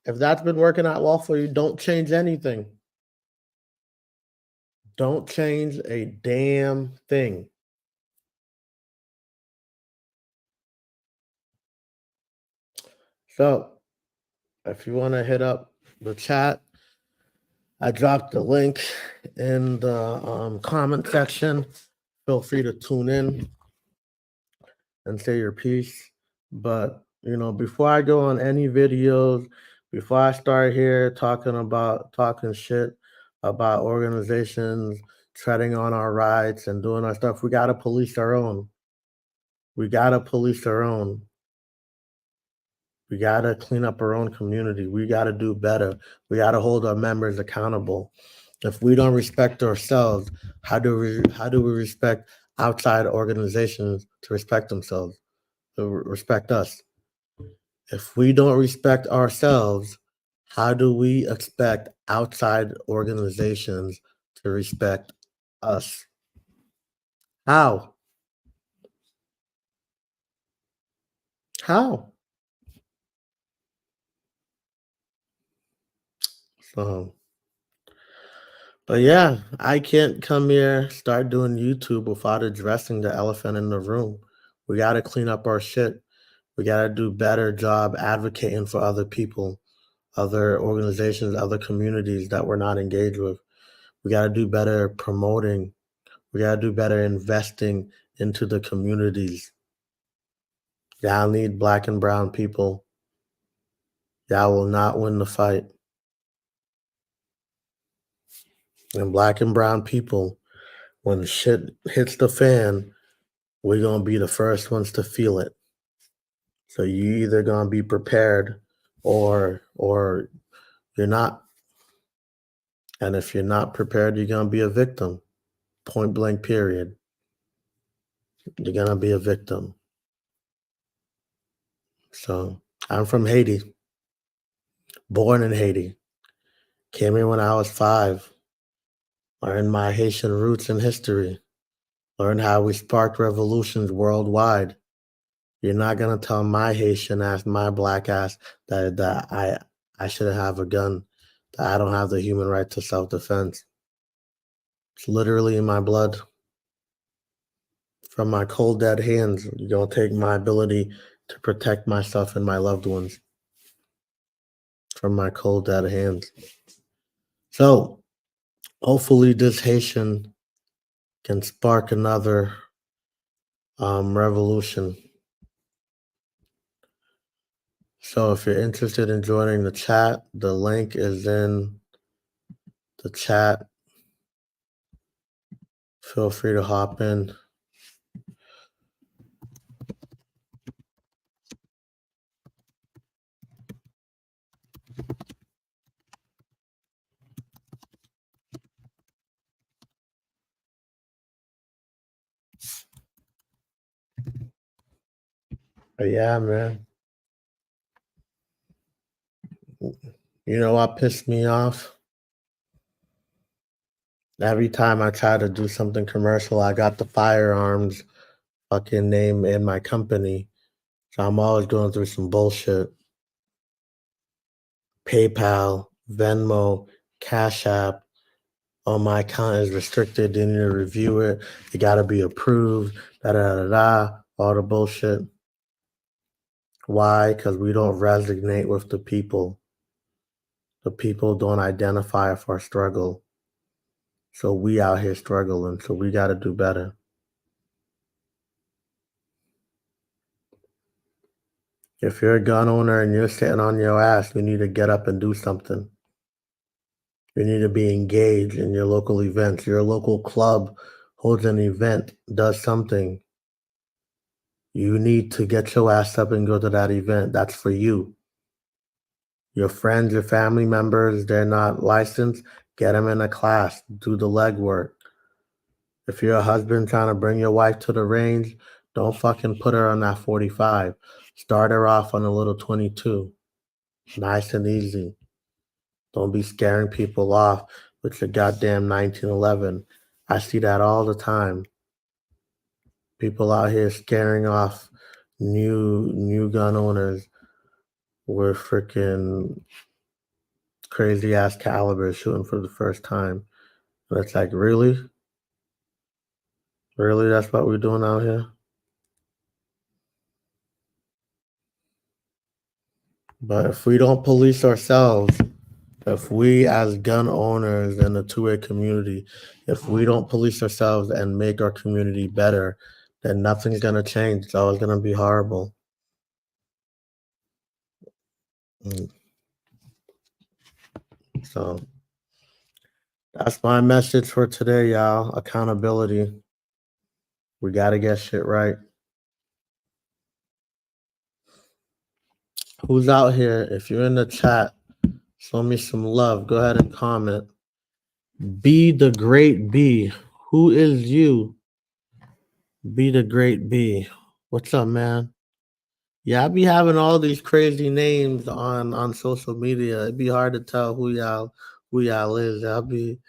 If that's been working out well for you, don't change anything. Don't change a damn thing. So, if you want to hit up the chat, I dropped the link in the comment section. Feel free to tune in and say your piece. But, before I go on any videos, before I start here talking shit, about organizations treading on our rights and doing our stuff. We gotta police our own. We gotta police our own. We gotta clean up our own community. We gotta do better. We gotta hold our members accountable. If we don't respect ourselves, how do we respect outside organizations to respect themselves, to respect us? If we don't respect ourselves, how do we expect outside organizations to respect us? How? How? So, but yeah, I can't come here, start doing YouTube without addressing the elephant in the room. We got to clean up our shit. We got to do better job advocating for other people, other organizations, other communities that we're not engaged with. We got to do better promoting. We got to do better investing into the communities. Y'all need black and brown people. Y'all will not win the fight. And black and brown people, when shit hits the fan, we're going to be the first ones to feel it. So you either going to be prepared or you're not. And if you're not prepared, you're going to be a victim. Point blank period. You're going to be a victim. So I'm from Haiti, born in Haiti. Came here when I was 5. Learned my Haitian roots and history. Learned how we sparked revolutions worldwide. You're not gonna tell my Haitian ass, my black ass, that I shouldn't have a gun, that I don't have the human right to self-defense. It's literally in my blood. From my cold dead hands, you're gonna take my ability to protect myself and my loved ones from my cold dead hands. So hopefully this Haitian can spark another revolution. So if you're interested in joining the chat, the link is in the chat. Feel free to hop in. But yeah, man. You know what pissed me off? Every time I try to do something commercial, I got the firearms fucking name in my company. So I'm always going through some bullshit. PayPal, Venmo, Cash App. Oh, my account is restricted. They need to review it. It got to be approved. Da da da da. All the bullshit. Why? Because we don't resonate with the people. The people don't identify with our struggle. So we out here struggling. So we got to do better. If you're a gun owner and you're sitting on your ass, you need to get up and do something. You need to be engaged in your local events. Your local club holds an event, does something. You need to get your ass up and go to that event. That's for you. Your friends, your family members, they're not licensed, get them in a class, do the legwork. If you're a husband trying to bring your wife to the range, don't fucking put her on that 45. Start her off on a little 22. Nice and easy. Don't be scaring people off with your goddamn 1911. I see that all the time. People out here scaring off new gun owners with freaking crazy ass calibers shooting for the first time. And it's like, really? Really? That's what we're doing out here? But if we don't police ourselves, if we as gun owners in the two-way community, if we don't police ourselves and make our community better, then nothing's gonna change. It's always gonna be horrible. Mm. So That's my message for today, y'all. Accountability. We gotta get shit right. Who's out here? If you're in the chat, show me some love. Go ahead and comment. Be the great B. Who is you? Be the great B. What's up, man? Yeah, I be having all these crazy names on social media. It'd be hard to tell who y'all is. I'll be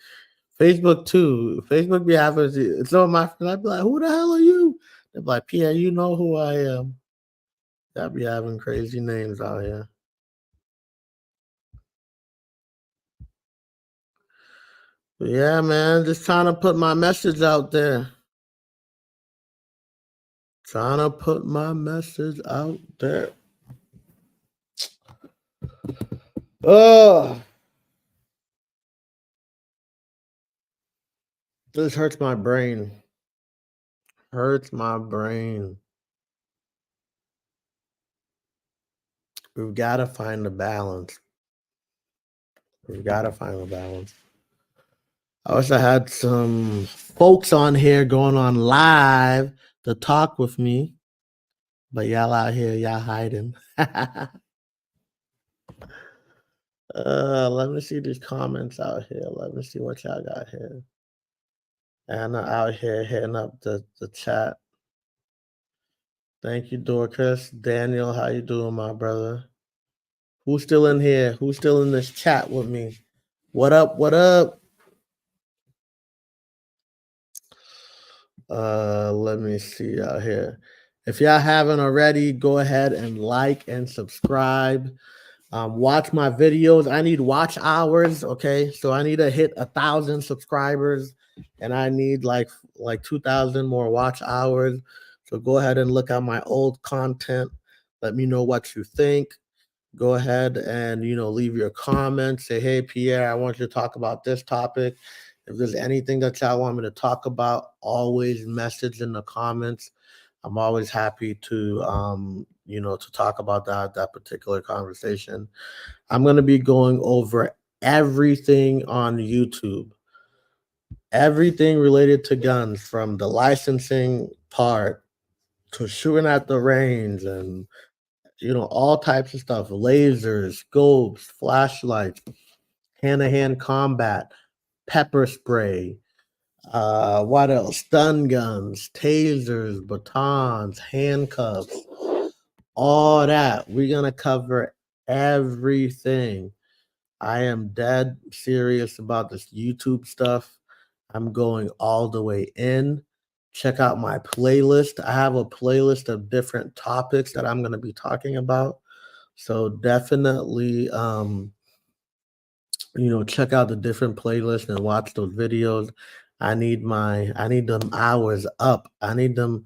Facebook too. Facebook be having some of my friends. I'd be like, "Who the hell are you?" They're like, "Pierre, you know who I am." I be having crazy names out here. But yeah, man, just trying to put my message out there. Trying to put my message out there. Oh, this hurts my brain. Hurts my brain. We've got to find a balance. We've got to find a balance. I wish I had some folks on here going on live to talk with me, but y'all out here, y'all hiding. Let me see these comments out here. Let me see what y'all got here. Anna out here hitting up the chat. Thank you, Dorcas. Daniel, how you doing, my brother? Who's still in here? Who's still in this chat with me? What up? What up? Let me see out here. If y'all haven't already, go ahead and like and subscribe. Watch my videos. I need watch hours. Okay, so I need to hit 1,000 subscribers, and I need like 2,000 more watch hours. So go ahead and look at my old content. Let me know what you think. Go ahead and leave your comments. Say, hey Pierre, I want you to talk about this topic. If there's anything that y'all want me to talk about, always message in the comments. I'm always happy to to talk about that particular conversation. I'm going to be going over everything on YouTube, everything related to guns, from the licensing part to shooting at the range, and all types of stuff: lasers, scopes, flashlights, hand-to-hand combat, pepper spray, what else? Stun guns, tasers, batons, handcuffs, all that. We're gonna cover everything. I am dead serious about this YouTube stuff. I'm going all the way in. Check out my playlist. I have a playlist of different topics that I'm gonna be talking about. So definitely check out the different playlists and watch those videos. I need them hours up. I need them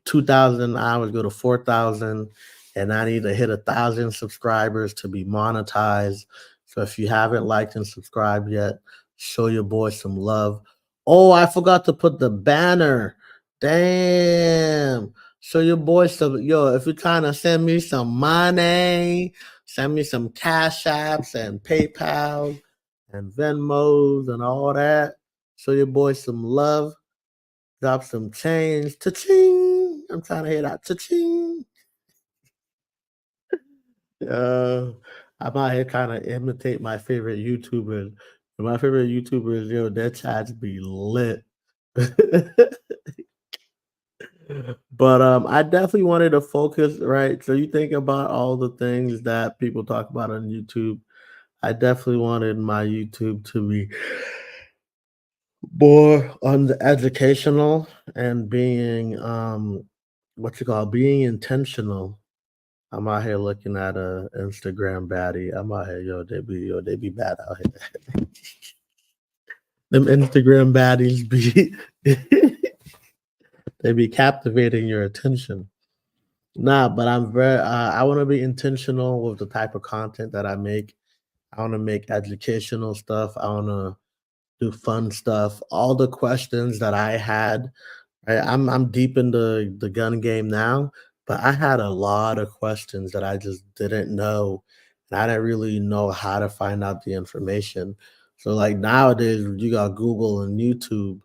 2,000 hours go to 4,000, and I need to hit 1,000 subscribers to be monetized. So if you haven't liked and subscribed yet, show your boy some love. Oh, I forgot to put the banner. Damn. Show your boy some, if you're trying to send me some money, send me some Cash Apps and PayPal and Venmos and all that. Show your boy some love. Drop some change. Cha-ching. I'm trying to hear that. Cha-ching. Uh, I'm out here trying to imitate my favorite YouTubers. And my favorite YouTubers, their chats be lit. But I definitely wanted to focus, right? So you think about all the things that people talk about on YouTube. I definitely wanted my YouTube to be more on the educational and being being intentional. I'm out here looking at a Instagram baddie. I'm out here, they be bad out here. Them Instagram baddies be they be captivating your attention. Nah, but I want to be intentional with the type of content that I make. I want to make educational stuff. I want to do fun stuff. All the questions that I had, right? I'm deep in the gun game now, but I had a lot of questions that I just didn't know, and I didn't really know how to find out the information. So like nowadays you got Google and YouTube,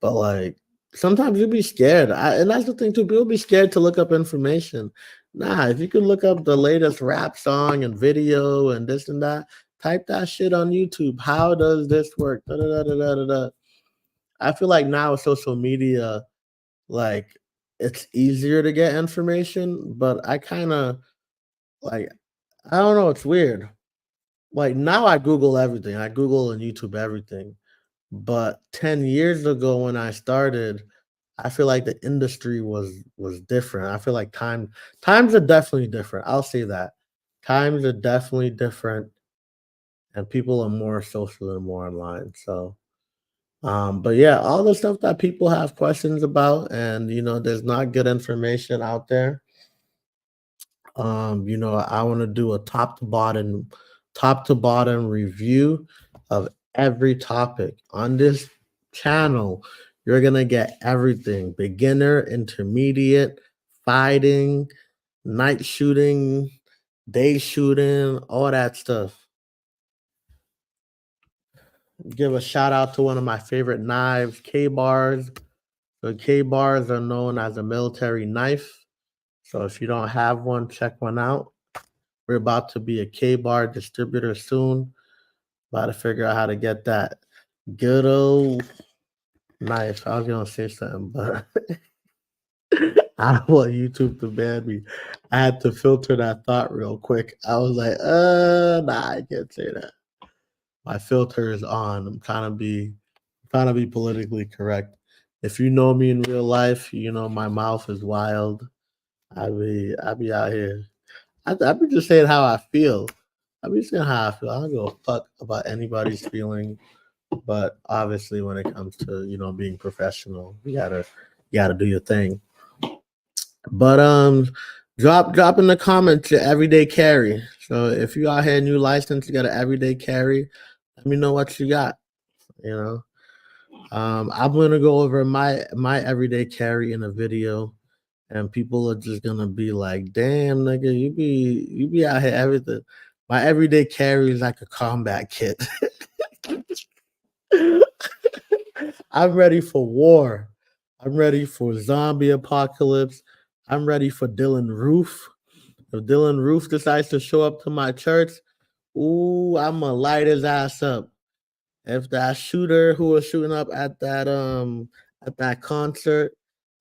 but like sometimes you be scared. And that's the thing too. People be scared to look up information. Nah, if you can look up the latest rap song and video and this and that, type that shit on YouTube. How does this work? Da, da, da, da, da, da, da. I feel like now with social media, like it's easier to get information, but I kind of like I don't know, it's weird. Like now I Google everything. I Google and YouTube everything. But 10 years ago when I started, I feel like the industry was different. I feel like times are definitely different. I'll say that. Times are definitely different and people are more social and more online. So but yeah, all the stuff that people have questions about and there's not good information out there. I want to do a top to bottom review of every topic on this channel. You're gonna get everything: beginner, intermediate, fighting, night shooting, day shooting, all that stuff. Give a shout out to one of my favorite knives, K bars. The K bars are known as a military knife. So if you don't have one, check one out. We're about to be a K bar distributor soon. About to figure out how to get that good old knife. I was gonna say something, but I don't want YouTube to ban me. I had to filter that thought real quick. I was like, nah, I can't say that. My filter is on. I'm trying to be politically correct. If you know me in real life, you know my mouth is wild. I be out here. I be just saying how I feel. I be saying how I feel. I don't give a fuck about anybody's feeling. But obviously, when it comes to being professional, you gotta do your thing. But drop in the comments your everyday carry. So if you out here new license, you got an everyday carry. Let me know what you got. You know, I'm gonna go over my everyday carry in a video, and people are just gonna be like, "Damn, nigga, you be out here everything." My everyday carry is like a combat kit. I'm ready for war. I'm ready for zombie apocalypse. I'm ready for Dylan Roof. If Dylan Roof decides to show up to my church, ooh, I'ma light his ass up. If that shooter who was shooting up at that concert,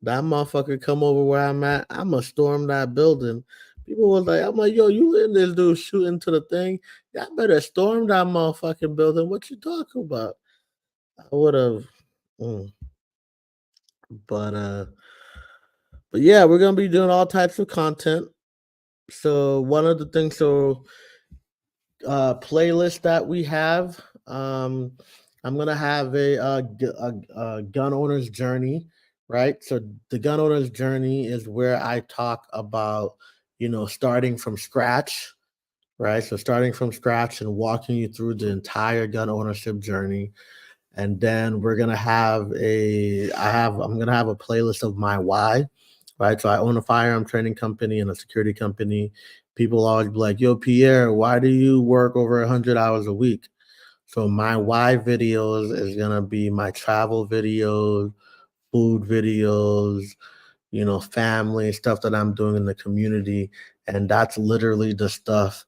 that motherfucker come over where I'm at, I'ma storm that building. People was like, I'm like, yo, you letting this dude shoot into the thing? Y'all better storm that motherfucking building. What you talking about? I would have. Mm. But yeah, we're gonna be doing all types of content. So one of the things, playlist that we have, I'm gonna have a gun owner's journey, right? So the gun owner's journey is where I talk about starting from scratch, right? So starting from scratch and walking you through the entire gun ownership journey. And then I'm gonna have a playlist of my why, right? So I own a firearm training company and a security company. People always be like, "Yo, Pierre, why do you work over 100 hours a week?" So my why videos is gonna be my travel videos, food videos, family stuff that I'm doing in the community, and that's literally the stuff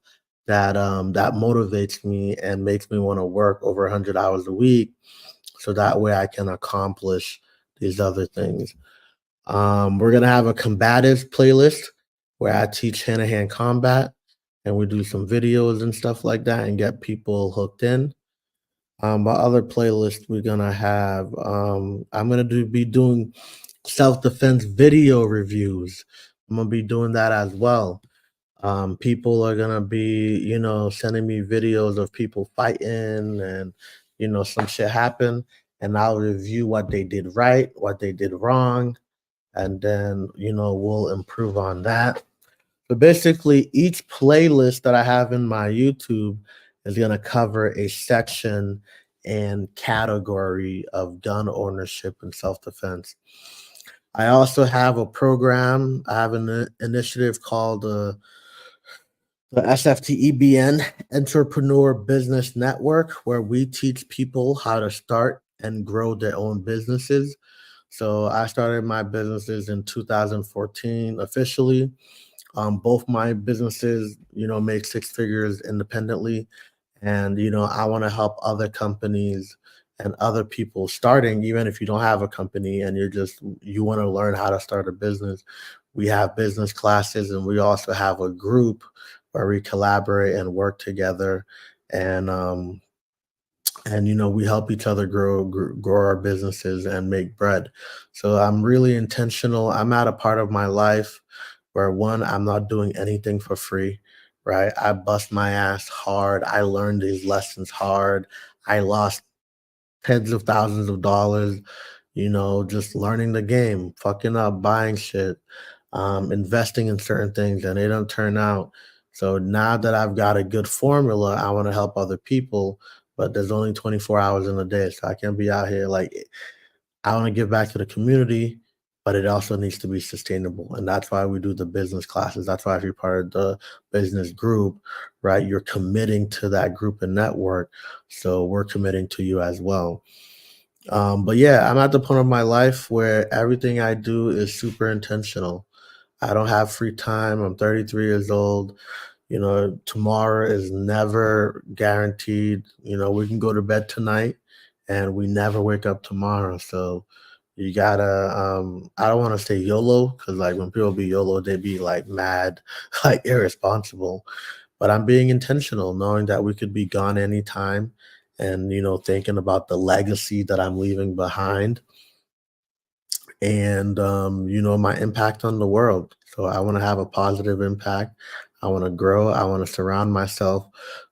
that motivates me and makes me want to work over 100 hours a week, so that way I can accomplish these other things. We're gonna have a combatives playlist where I teach hand-to-hand combat, and we do some videos and stuff like that, and get people hooked in. My other playlist we're gonna have, I'm gonna be doing self-defense video reviews. I'm gonna be doing that as well. People are gonna be, sending me videos of people fighting and some shit happen, and I'll review what they did right, what they did wrong, and then we'll improve on that. So basically, each playlist that I have in my YouTube is gonna cover a section and category of gun ownership and self-defense. I also have a program. I have an initiative called the SFT Entrepreneur Business Network, where we teach people how to start and grow their own businesses. So I started my businesses in 2014 officially. Both my businesses, make six figures independently, and I want to help other companies and other people starting, even if you don't have a company and you want to learn how to start a business. We have business classes, and we also have a group where we collaborate and work together, and we help each other grow our businesses and make bread. So I'm really intentional. I'm at a part of my life where, one, I'm not doing anything for free, right? I bust my ass hard. I learned these lessons hard. I lost tens of thousands of dollars, just learning the game, fucking up, buying shit, investing in certain things, and they don't turn out. So now that I've got a good formula, I want to help other people, but there's only 24 hours in a day. So I can't be out here like, I want to give back to the community, but it also needs to be sustainable. And that's why we do the business classes. That's why if you're part of the business group, right, you're committing to that group and network. So we're committing to you as well. But yeah, I'm at the point of my life where everything I do is super intentional. I don't have free time. I'm 33 years old. Tomorrow is never guaranteed. We can go to bed tonight and we never wake up tomorrow. So you gotta, I don't want to say YOLO, because like when people be YOLO, they be like mad, like irresponsible. But I'm being intentional, knowing that we could be gone anytime, and thinking about the legacy that I'm leaving behind, and my impact on the world. So I want to have a positive impact. I want to grow. I want to surround myself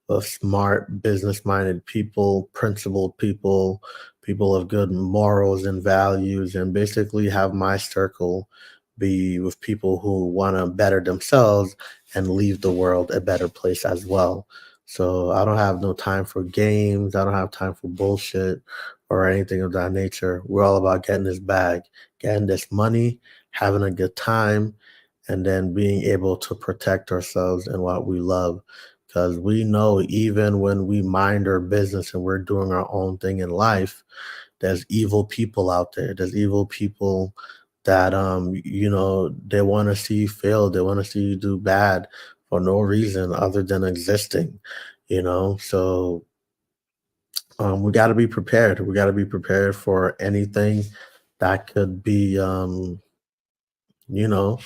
with smart, business-minded people, principled people, people of good morals and values, and basically have my circle be with people who want to better themselves and leave the world a better place as well. So I don't have no time for games. I don't have time for bullshit or anything of that nature. We're all about getting this bag, getting this money, having a good time, and then being able to protect ourselves and what we love. Because we know even when we mind our business and we're doing our own thing in life, there's evil people out there. There's evil people that they want to see you fail. They want to see you do bad for no reason other than existing. So we got to be prepared. We got to be prepared for anything that could be, you know,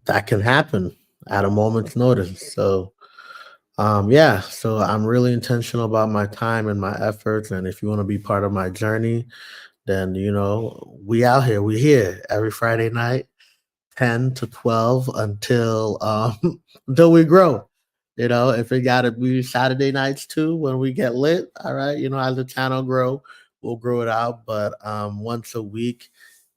that can happen at a moment's notice. So, yeah, so I'm really intentional about my time and my efforts. And if you want to be part of my journey, then, we out here, we here every Friday night, 10 to 12 until until we grow. If it gotta be Saturday nights too when we get lit, all right, as the channel grow, we'll grow it out. But once a week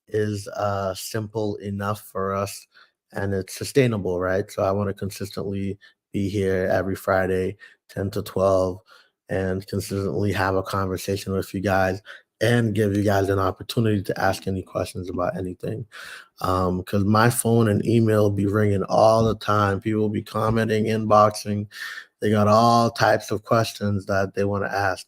is simple enough for us, and it's sustainable, right? So I want to consistently be here every Friday, 10 to 12, and consistently have a conversation with you guys and give you guys an opportunity to ask any questions about anything. Because my phone and email be ringing all the time. People be commenting, inboxing. They got all types of questions that they want to ask.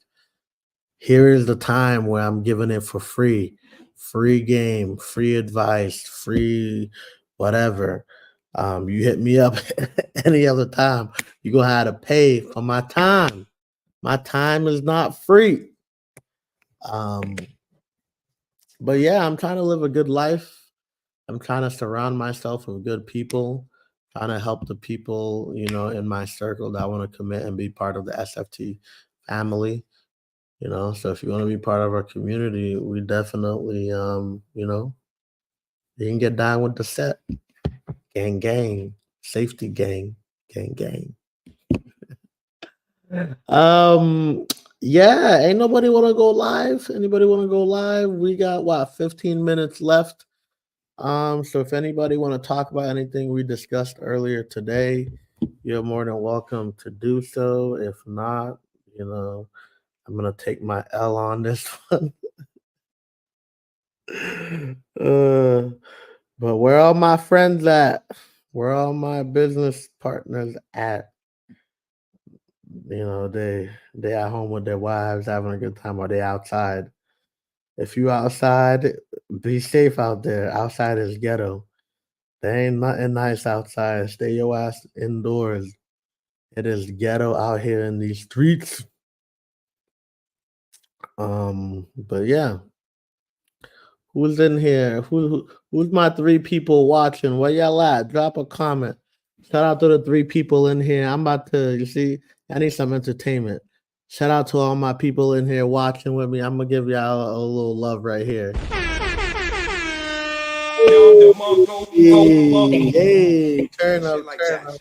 Here is the time where I'm giving it for free. Free game, free advice, free whatever. You hit me up any other time, you're gonna have to pay for my time. My time is not free. Um, but yeah, I'm trying to live a good life. I'm trying to surround myself with good people, trying to help the people, in my circle that want to commit and be part of the SFT family. So if you want to be part of our community, we definitely, you can get down with the set. Gang, gang, safety gang, gang, gang. Um, yeah, ain't nobody want to go live. Anybody want to go live? We got what, 15 minutes left. So if anybody want to talk about anything we discussed earlier today, you're more than welcome to do so. If not, I'm gonna take my L on this one. uh, but where all my friends at? Where all my business partners at? they at home with their wives having a good time, or they outside. If you outside, be safe out there. Outside is ghetto. There ain't nothing nice outside. Stay your ass indoors. It is ghetto out here in these streets. But yeah, who's in here? Who's my three people watching? Where y'all at? Drop a comment. Shout out to the three people in here. I'm about to, you see, I need some entertainment. Shout out to all my people in here watching with me. I'm gonna give y'all a little love right here. Hey, hey, turn up, turn up.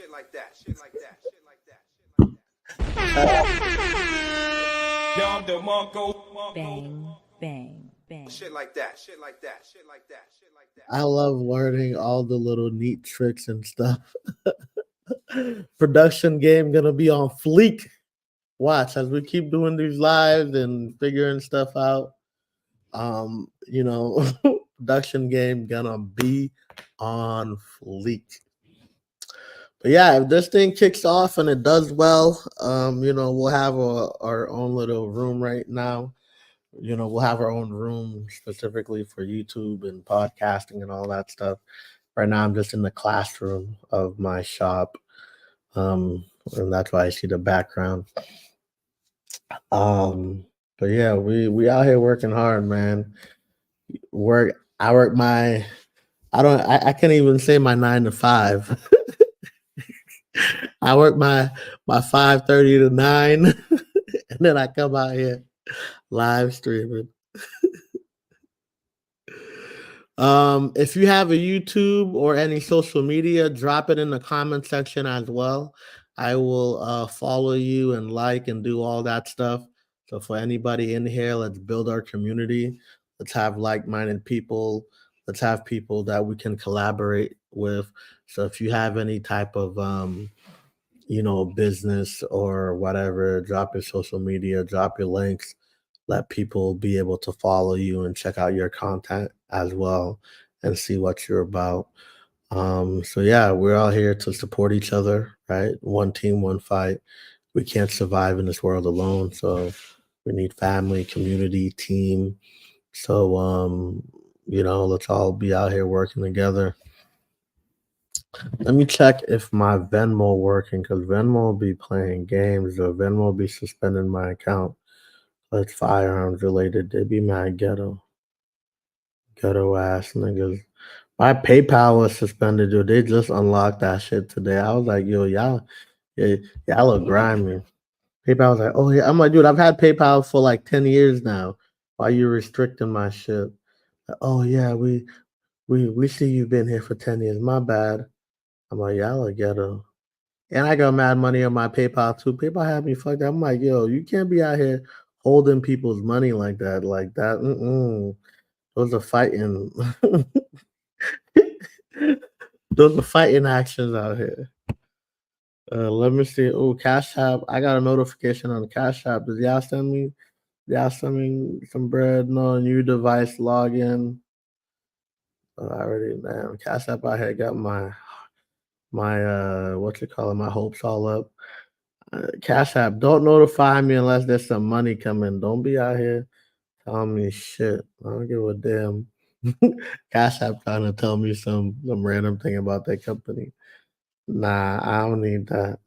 Bang, bang, bang. I love learning all the little neat tricks and stuff. Production game gonna be on fleek. Watch as we keep doing these lives and figuring stuff out. Production game gonna be on fleek. But yeah, if this thing kicks off and it does well, we'll have our own little room right now. We'll have our own room specifically for YouTube and podcasting and all that stuff. Right now, I'm just in the classroom of my shop, and that's why I see the background. But yeah, we out here working hard, man. I work my I can't even say my 9 to 5. I work my 5:30 to 9, and then I come out here live streaming. If you have a YouTube or any social media, drop it in the comment section as well. I will follow you and like and do all that stuff. So for anybody in here, let's build our community. Let's have like-minded people. Let's have people that we can collaborate with. So if you have any type of business or whatever, drop your social media, drop your links, let people be able to follow you and check out your content as well and see what you're about. So yeah, we're all here to support each other, right? One team, one fight. We can't survive in this world alone. So we need family, community, team. So let's all be out here working together. Let me check if my Venmo working because Venmo be playing games or Venmo be suspending my account. It's firearms related. They be mad ghetto. Ghetto ass niggas. My PayPal was suspended, dude. They just unlocked that shit today. I was like, yo, yeah, y'all look grimy. PayPal was like, oh yeah. I'm like, dude, I've had PayPal for like 10 years now. Why you restricting my shit? Like, oh yeah, we see you've been here for 10 years. My bad. I'm like, y'all are ghetto. And I got mad money on my PayPal too. PayPal had me fucked up. I'm like, yo, you can't be out here holding people's money like that. Like that. Those are fighting. Those are fighting actions out here. Let me see. Oh, Cash App. I got a notification on Cash App. Does y'all send me? Y'all send me some bread? No, new device login. I already, man. Cash App out here got my what you call it? My hopes all up. Cash App, don't notify me unless there's some money coming. Don't be out here telling me shit. I don't give a damn. Cash App trying to tell me some random thing about that company. Nah, I don't need that.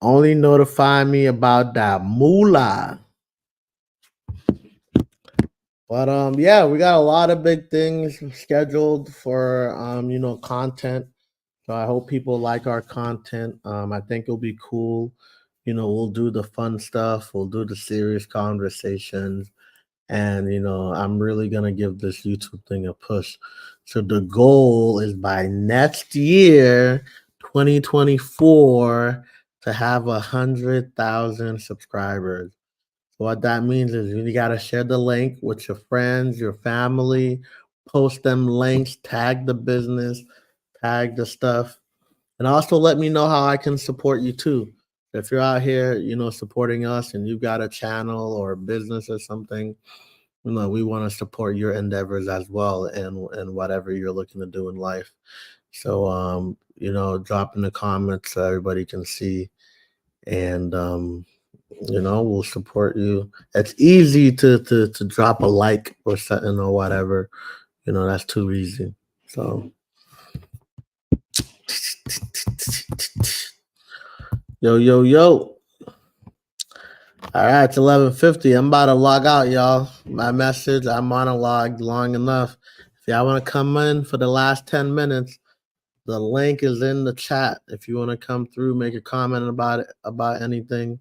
Only notify me about that moolah. But yeah, we got a lot of big things scheduled for content. So I hope people like our content. I think it'll be cool. We'll do the fun stuff, we'll do the serious conversations, and I'm really gonna give this YouTube thing a push. So the goal is by next year, 2024, to have 100,000 subscribers. So what that means is you gotta share the link with your friends, your family, post them links, tag the business, tag the stuff, and also let me know how I can support you too. If you're out here, supporting us and you've got a channel or a business or something, we want to support your endeavors as well and whatever you're looking to do in life. So drop in the comments so everybody can see and we'll support you. It's easy to drop a like or something or whatever. That's too easy. So yo yo yo. All right, it's 11:50. I'm about to log out, y'all. My message, I monologued long enough. If y'all want to come in for the last 10 minutes, the link is in the chat. If you want to come through, make a comment about it, about anything,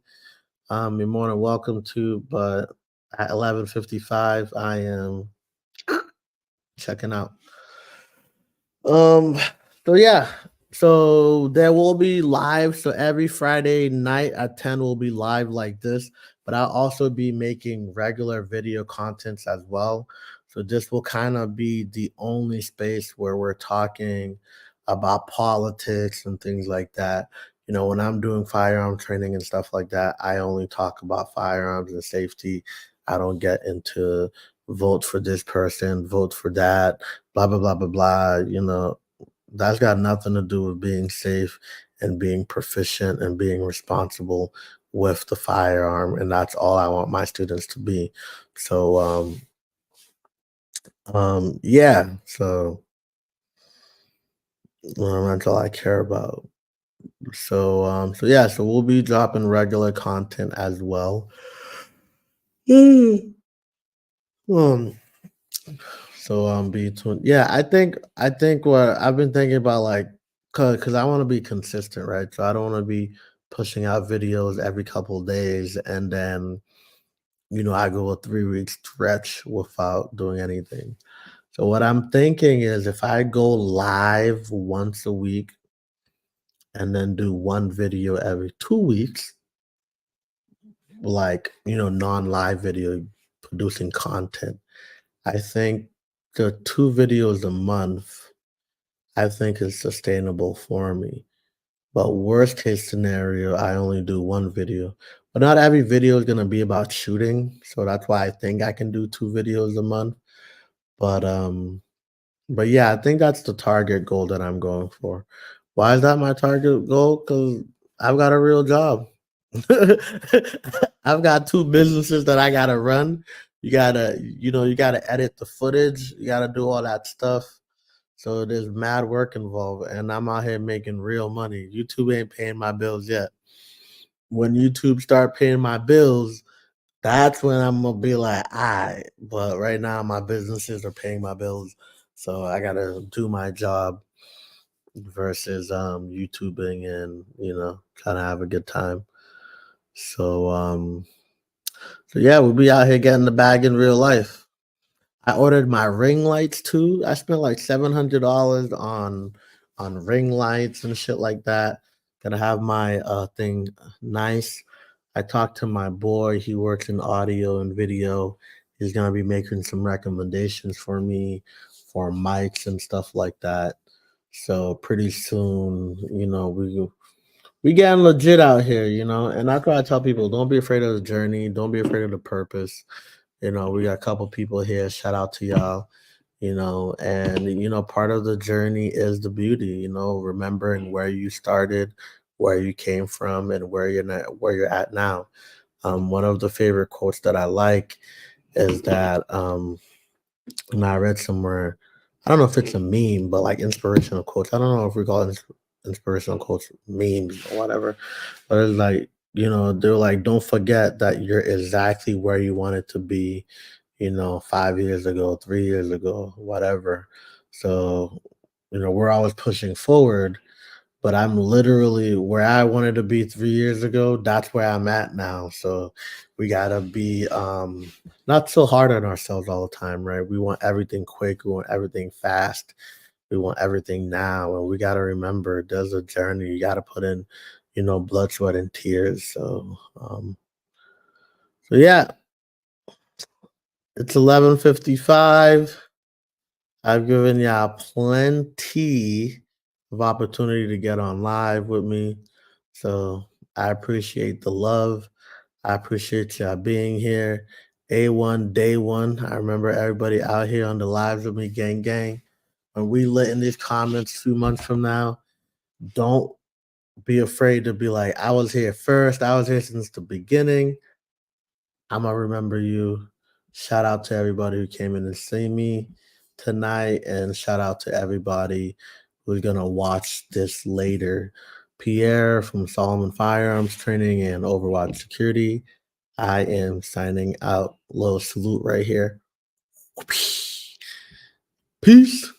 you're more than welcome to. But at 11:55, I am checking out. Um, so yeah, so there will be live. So every Friday night at 10 will be live like this, but I'll also be making regular video contents as well. So this will kind of be the only space where we're talking about politics and things like that. When I'm doing firearm training and stuff like that, I only talk about firearms and safety. I don't get into vote for this person, vote for that, blah blah blah blah blah. That's got nothing to do with being safe and being proficient and being responsible with the firearm, and that's all I want my students to be. So yeah, so that's all I care about. So yeah, so we'll be dropping regular content as well. um between, yeah, I think what I've been thinking about, like, cause I want to be consistent, right? So I don't want to be pushing out videos every couple of days and then I go a 3 week stretch without doing anything. So what I'm thinking is if I go live once a week and then do one video every 2 weeks, like non-live video producing content, I think the 2 videos a month I think is sustainable for me. But worst case scenario, I only do one video. But not every video is gonna be about shooting. So that's why I think I can do 2 videos a month. But but yeah, I think that's the target goal that I'm going for. Why is that my target goal? Because I've got a real job. I've got 2 businesses that I gotta run. You gotta edit the footage, you gotta do all that stuff. So there's mad work involved, and I'm out here making real money. YouTube ain't paying my bills yet. When YouTube start paying my bills, that's when I'm gonna be like, all right. But right now, my businesses are paying my bills, so I gotta do my job versus YouTubing and trying to have a good time. So so yeah, we'll be out here getting the bag in real life. I ordered my ring lights too. I spent like $700 on ring lights and shit like that. Gotta have my thing nice. I talked to my boy. He works in audio and video. He's gonna be making some recommendations for me for mics and stuff like that. So pretty soon, we getting legit out here, and that's why I tell people, don't be afraid of the journey, don't be afraid of the purpose. We got a couple people here. Shout out to y'all. And part of the journey is the beauty, remembering where you started, where you came from, and where you're at now. One of the favorite quotes that I like is that I read somewhere, I don't know if it's a meme, but like inspirational quotes. I don't know if we call it inspirational quotes memes or whatever, but it's like, they're like, don't forget that you're exactly where you wanted to be, 5 years ago, 3 years ago, whatever. So, we're always pushing forward, but I'm literally where I wanted to be 3 years ago. That's where I'm at now. So we gotta be not so hard on ourselves all the time, right? We want everything quick, we want everything fast, we want everything now. And we gotta remember there's a journey. You gotta put in, blood, sweat, and tears. So yeah, it's 11:55. I've given y'all plenty of opportunity to get on live with me. So I appreciate the love. I appreciate y'all being here. A1 day one. I remember everybody out here on the lives with me, gang. When we lit in these comments 2 months from now, don't be afraid to be like, I was here first. I was here since the beginning. I'm gonna remember you. Shout out to everybody who came in to see me tonight, and shout out to everybody who's gonna watch this later. Pierre from Solomon Firearms Training and Overwatch Security. I am signing out. Little salute right here. Peace.